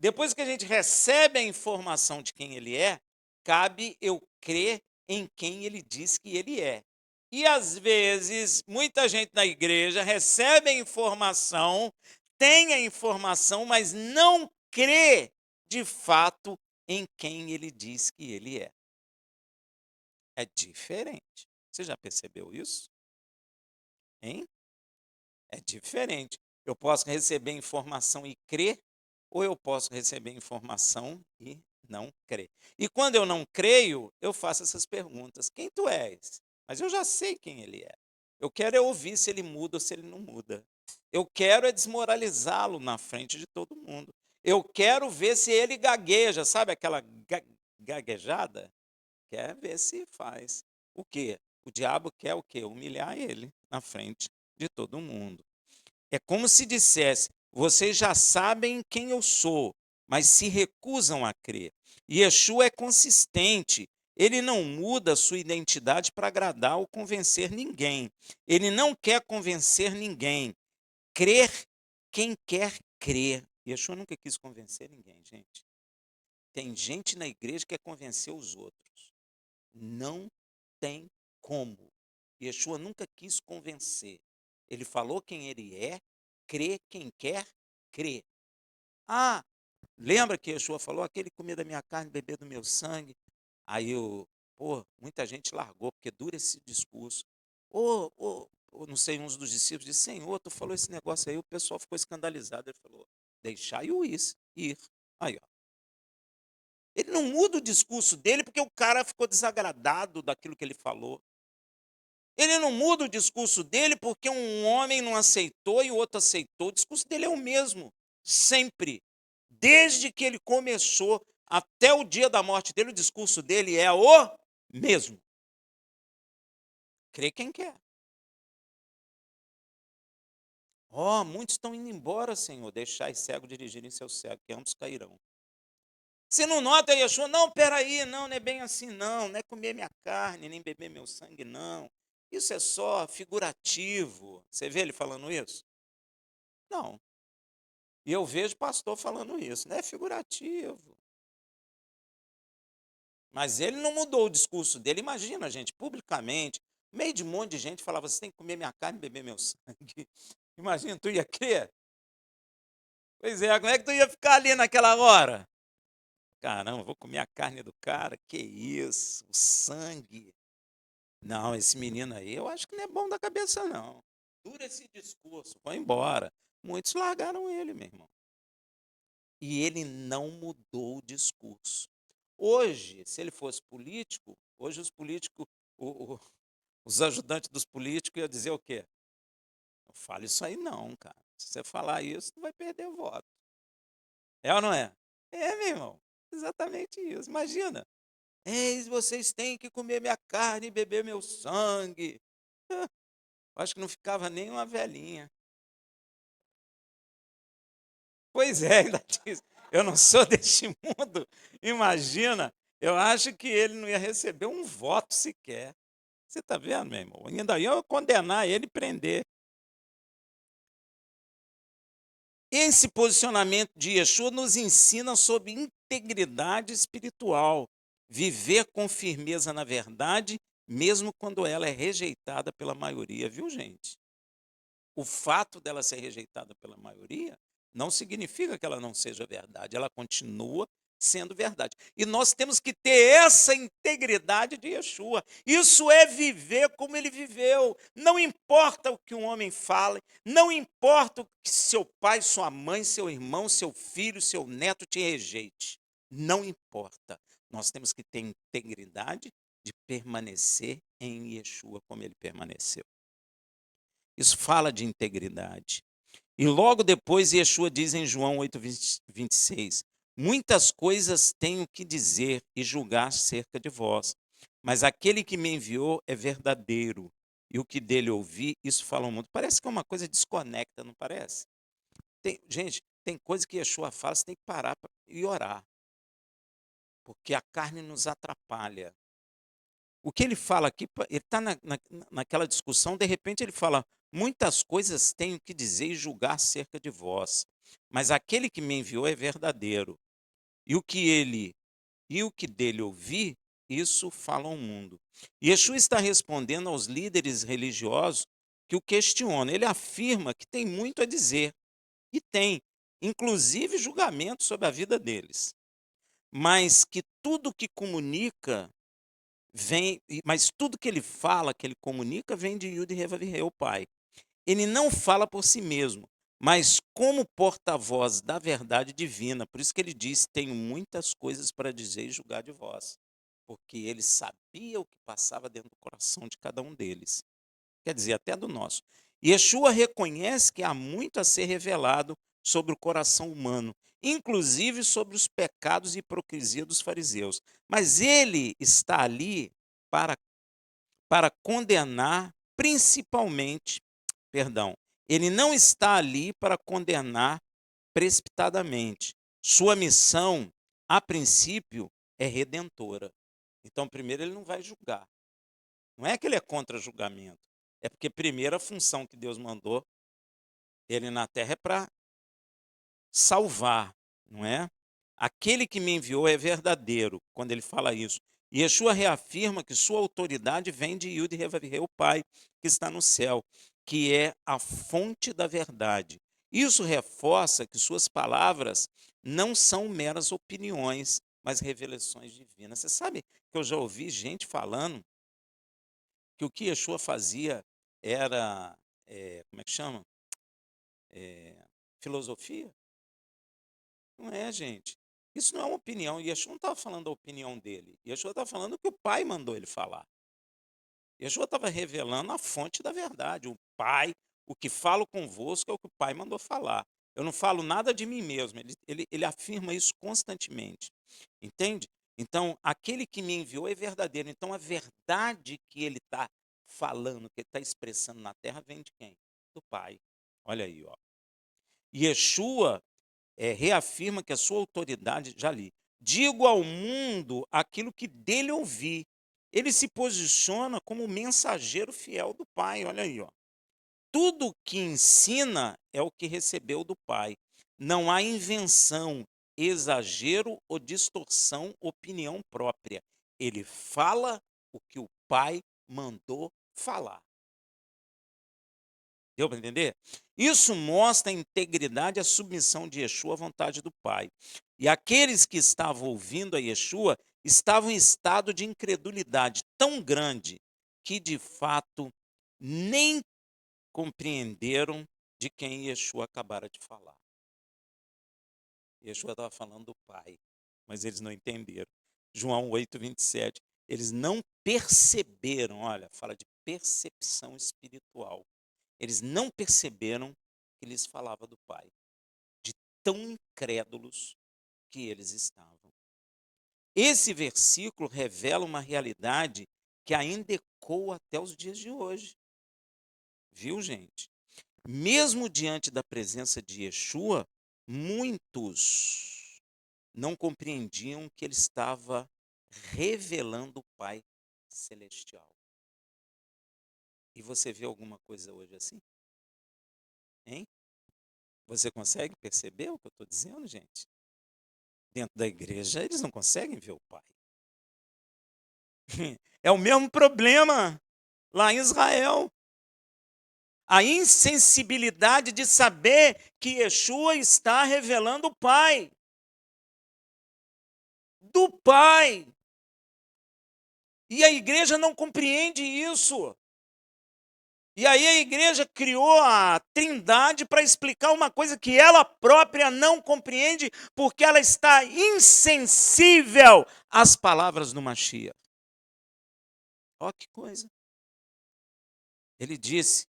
Depois que a gente recebe a informação de quem ele é, cabe eu crer em quem ele diz que ele é. E às vezes, muita gente na igreja recebe a informação, tem a informação, mas não crê de fato em quem ele diz que ele é. É diferente. Você já percebeu isso? Hein? É diferente. Eu posso receber informação e crer, ou eu posso receber informação e não crer. E quando eu não creio, eu faço essas perguntas: quem tu és? Mas eu já sei quem ele é. Eu quero é ouvir se ele muda ou se ele não muda. Eu quero é desmoralizá-lo na frente de todo mundo. Eu quero ver se ele gagueja, sabe aquela gaguejada? Quer ver se faz. O quê? O diabo quer o quê? Humilhar ele na frente de todo mundo. É como se dissesse: vocês já sabem quem eu sou, mas se recusam a crer. E Yeshua é consistente. Ele não muda sua identidade para agradar ou convencer ninguém. Ele não quer convencer ninguém. Crer quem quer crer. Yeshua nunca quis convencer ninguém, gente. Tem gente na igreja que quer convencer os outros. Não tem como. Yeshua nunca quis convencer. Ele falou quem ele é, crê quem quer crer. Ah, lembra que Yeshua falou, aquele comer da minha carne, beber do meu sangue? Aí muita gente largou, porque dura esse discurso. Não sei, uns dos discípulos disse, Senhor, tu falou esse negócio aí, o pessoal ficou escandalizado. Ele falou, deixai-o ir. Aí, ó. Ele não muda o discurso dele porque o cara ficou desagradado daquilo que ele falou. Ele não muda o discurso dele porque um homem não aceitou e o outro aceitou. O discurso dele é o mesmo, sempre. Desde que ele começou até o dia da morte dele, o discurso dele é o mesmo. Crê quem quer. Muitos estão indo embora, Senhor. Deixai cego dirigirem seu cego, que ambos cairão. Você não nota, Yeshua? Não, peraí, não é bem assim, não é comer minha carne, nem beber meu sangue, não. Isso é só figurativo. Você vê ele falando isso? Não. E eu vejo pastor falando isso, não é figurativo. Mas ele não mudou o discurso dele. Imagina, gente, publicamente, meio de um monte de gente falava, você tem que comer minha carne e beber meu sangue. Imagina, tu ia crer? Pois é, como é que tu ia ficar ali naquela hora? Caramba, vou comer a carne do cara, que isso, o sangue. Não, esse menino aí, eu acho que não é bom da cabeça, não. Dura esse discurso, vai embora. Muitos largaram ele, meu irmão. E ele não mudou o discurso. Hoje, se ele fosse político, hoje os políticos, os ajudantes dos políticos iam dizer o quê? Não fale isso aí não, cara. Se você falar isso, tu vai perder o voto. É ou não é? É, meu irmão, exatamente isso. Imagina. Eis, vocês têm que comer minha carne e beber meu sangue. Acho que não ficava nem uma velhinha. Pois é, ainda diz, eu não sou deste mundo. Imagina, eu acho que ele não ia receber um voto sequer. Você está vendo, meu irmão? Ainda ia condenar ele e prender. Esse posicionamento de Yeshua nos ensina sobre integridade espiritual, viver com firmeza na verdade, mesmo quando ela é rejeitada pela maioria, viu, gente? O fato dela ser rejeitada pela maioria não significa que ela não seja verdade, ela continua sendo verdade. E nós temos que ter essa integridade de Yeshua. Isso é viver como ele viveu. Não importa o que um homem fale, não importa o que seu pai, sua mãe, seu irmão, seu filho, seu neto te rejeite. Não importa. Nós temos que ter integridade de permanecer em Yeshua como ele permaneceu. Isso fala de integridade. E logo depois, Yeshua diz em João 8:26: muitas coisas tenho que dizer e julgar cerca de vós, mas aquele que me enviou é verdadeiro, e o que dele ouvi, isso fala ao mundo. Parece que é uma coisa desconecta, não parece? Gente, tem coisa que Yeshua fala, você tem que parar e orar, porque a carne nos atrapalha. O que ele fala aqui, ele está naquela discussão, de repente ele fala: muitas coisas tenho que dizer e julgar acerca de vós, mas aquele que me enviou é verdadeiro, e o que dele ouvi, isso fala ao mundo. E Yeshua está respondendo aos líderes religiosos que o questionam. Ele afirma que tem muito a dizer, e tem, inclusive julgamento sobre a vida deles, mas que tudo que comunica mas tudo que ele fala, que ele comunica, vem de Yud Revavirei, o Pai. Ele não fala por si mesmo, mas como porta-voz da verdade divina. Por isso que ele diz: tenho muitas coisas para dizer e julgar de vós. Porque ele sabia o que passava dentro do coração de cada um deles. Quer dizer, até do nosso. Yeshua reconhece que há muito a ser revelado sobre o coração humano, inclusive sobre os pecados e hipocrisia dos fariseus. Mas ele está ali para, para condenar principalmente, perdão, ele não está ali para condenar precipitadamente. Sua missão, a princípio, é redentora. Então, primeiro, ele não vai julgar. Não é que ele é contra julgamento. É porque, primeiro, a função que Deus mandou ele na terra é para salvar, não é? Aquele que me enviou é verdadeiro, quando ele fala isso. E Yeshua reafirma que sua autoridade vem de Yud Revavirei, o Pai, que está no céu, que é a fonte da verdade. Isso reforça que suas palavras não são meras opiniões, mas revelações divinas. Você sabe que eu já ouvi gente falando que o que Yeshua fazia era, como é que chama? Filosofia? Não é, gente. Isso não é uma opinião. Yeshua não estava falando da opinião dele. Yeshua estava falando o que o Pai mandou ele falar. Yeshua estava revelando a fonte da verdade. O Pai, o que falo convosco é o que o Pai mandou falar. Eu não falo nada de mim mesmo. Ele afirma isso constantemente. Entende? Então, aquele que me enviou é verdadeiro. Então, a verdade que ele está falando, que ele está expressando na terra, vem de quem? Do Pai. Olha aí, ó. Yeshua reafirma que a sua autoridade, já li, digo ao mundo aquilo que dele ouvi. Ele se posiciona como mensageiro fiel do Pai, olha aí, ó. Tudo que ensina é o que recebeu do Pai. Não há invenção, exagero ou distorção, opinião própria. Ele fala o que o Pai mandou falar. Deu para entender? Isso mostra a integridade e a submissão de Yeshua à vontade do Pai. E aqueles que estavam ouvindo a Yeshua estavam em estado de incredulidade tão grande que, de fato, nem compreenderam de quem Yeshua acabara de falar. Yeshua estava falando do Pai, mas eles não entenderam. João 8:27. Eles não perceberam, olha, fala de percepção espiritual. Eles não perceberam que lhes falava do Pai. De tão incrédulos que eles estavam. Esse versículo revela uma realidade que ainda ecoa até os dias de hoje. Viu, gente? Mesmo diante da presença de Yeshua, muitos não compreendiam que ele estava revelando o Pai Celestial. E você vê alguma coisa hoje assim? Hein? Você consegue perceber o que eu estou dizendo, gente? Dentro da igreja, eles não conseguem ver o Pai. É o mesmo problema lá em Israel. A insensibilidade de saber que Yeshua está revelando o Pai. Do Pai. E a igreja não compreende isso. E aí a igreja criou a Trindade para explicar uma coisa que ela própria não compreende, porque ela está insensível às palavras do Mashiach. Ó que coisa. Ele disse: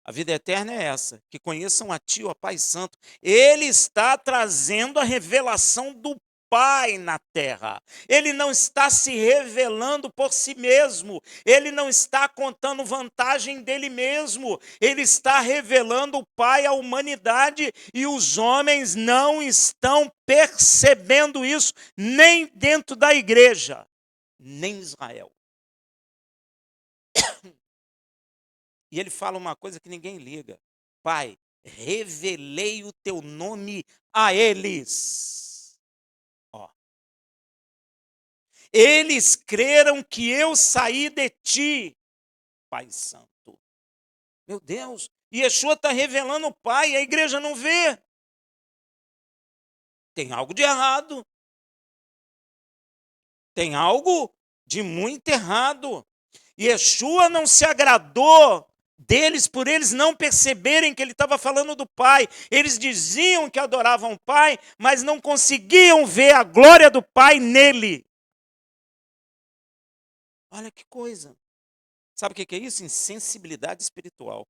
a vida eterna é essa, que conheçam a Ti, ó Pai Santo. Ele está trazendo a revelação do Pai na terra. Ele não está se revelando por si mesmo. Ele não está contando vantagem dele mesmo. Ele está revelando o Pai à humanidade e os homens não estão percebendo isso, nem dentro da igreja, nem em Israel. E ele fala uma coisa que ninguém liga. Pai, revelei o teu nome a eles. Ó. Eles creram que eu saí de ti, Pai Santo. Meu Deus, Yeshua está revelando o Pai, a igreja não vê. Tem algo de errado. Tem algo de muito errado. Yeshua não se agradou deles por eles não perceberem que ele estava falando do Pai. Eles diziam que adoravam o Pai, mas não conseguiam ver a glória do Pai nele. Olha que coisa. Sabe o que é isso? Insensibilidade espiritual.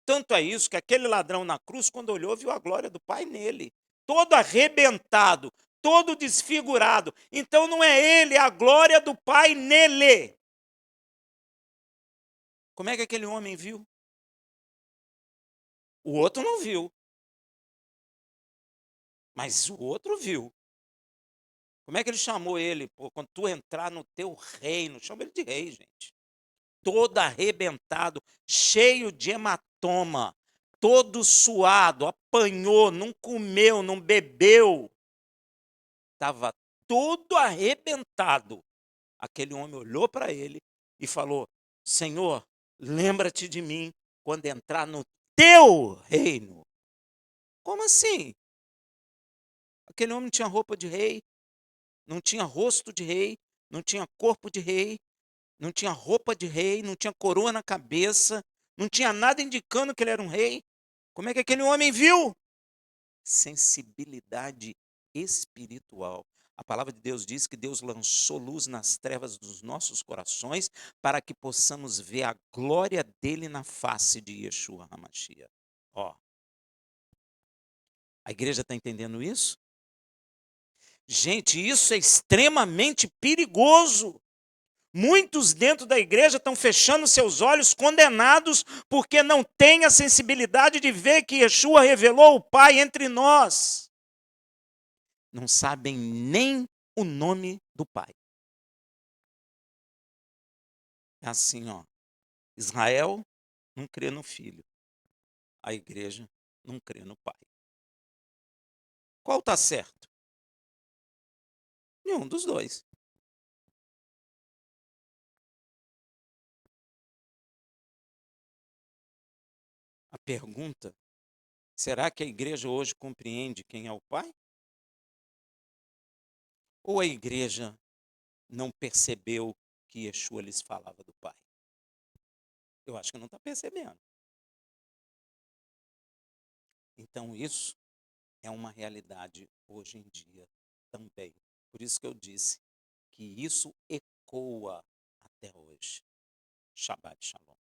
Tanto é isso que aquele ladrão na cruz, quando olhou, viu a glória do Pai nele. Todo arrebentado, todo desfigurado. Então não é ele, é a glória do Pai nele. Como é que aquele homem viu? O outro não viu. Mas o outro viu. Como é que ele chamou ele? Pô, quando tu entrar no teu reino, chama ele de rei, gente. Todo arrebentado, cheio de hematoma, todo suado, apanhou, não comeu, não bebeu. Estava todo arrebentado. Aquele homem olhou para ele e falou: Senhor, lembra-te de mim quando entrar no teu reino. Como assim? Aquele homem não tinha roupa de rei, não tinha rosto de rei, não tinha corpo de rei, não tinha roupa de rei, não tinha coroa na cabeça, não tinha nada indicando que ele era um rei. Como é que aquele homem viu? Sensibilidade espiritual. A palavra de Deus diz que Deus lançou luz nas trevas dos nossos corações para que possamos ver a glória dele na face de Yeshua HaMashiach. Ó, a igreja está entendendo isso? Gente, isso é extremamente perigoso. Muitos dentro da igreja estão fechando seus olhos, condenados, porque não têm a sensibilidade de ver que Yeshua revelou o Pai entre nós. Não sabem nem o nome do Pai. É assim, ó. Israel não crê no Filho. A igreja não crê no Pai. Qual está certo? Nenhum dos dois. A pergunta: será que a igreja hoje compreende quem é o Pai? Ou a igreja não percebeu que Yeshua lhes falava do Pai? Eu acho que não está percebendo. Então isso é uma realidade hoje em dia também. Por isso que eu disse que isso ecoa até hoje. Shabbat Shalom.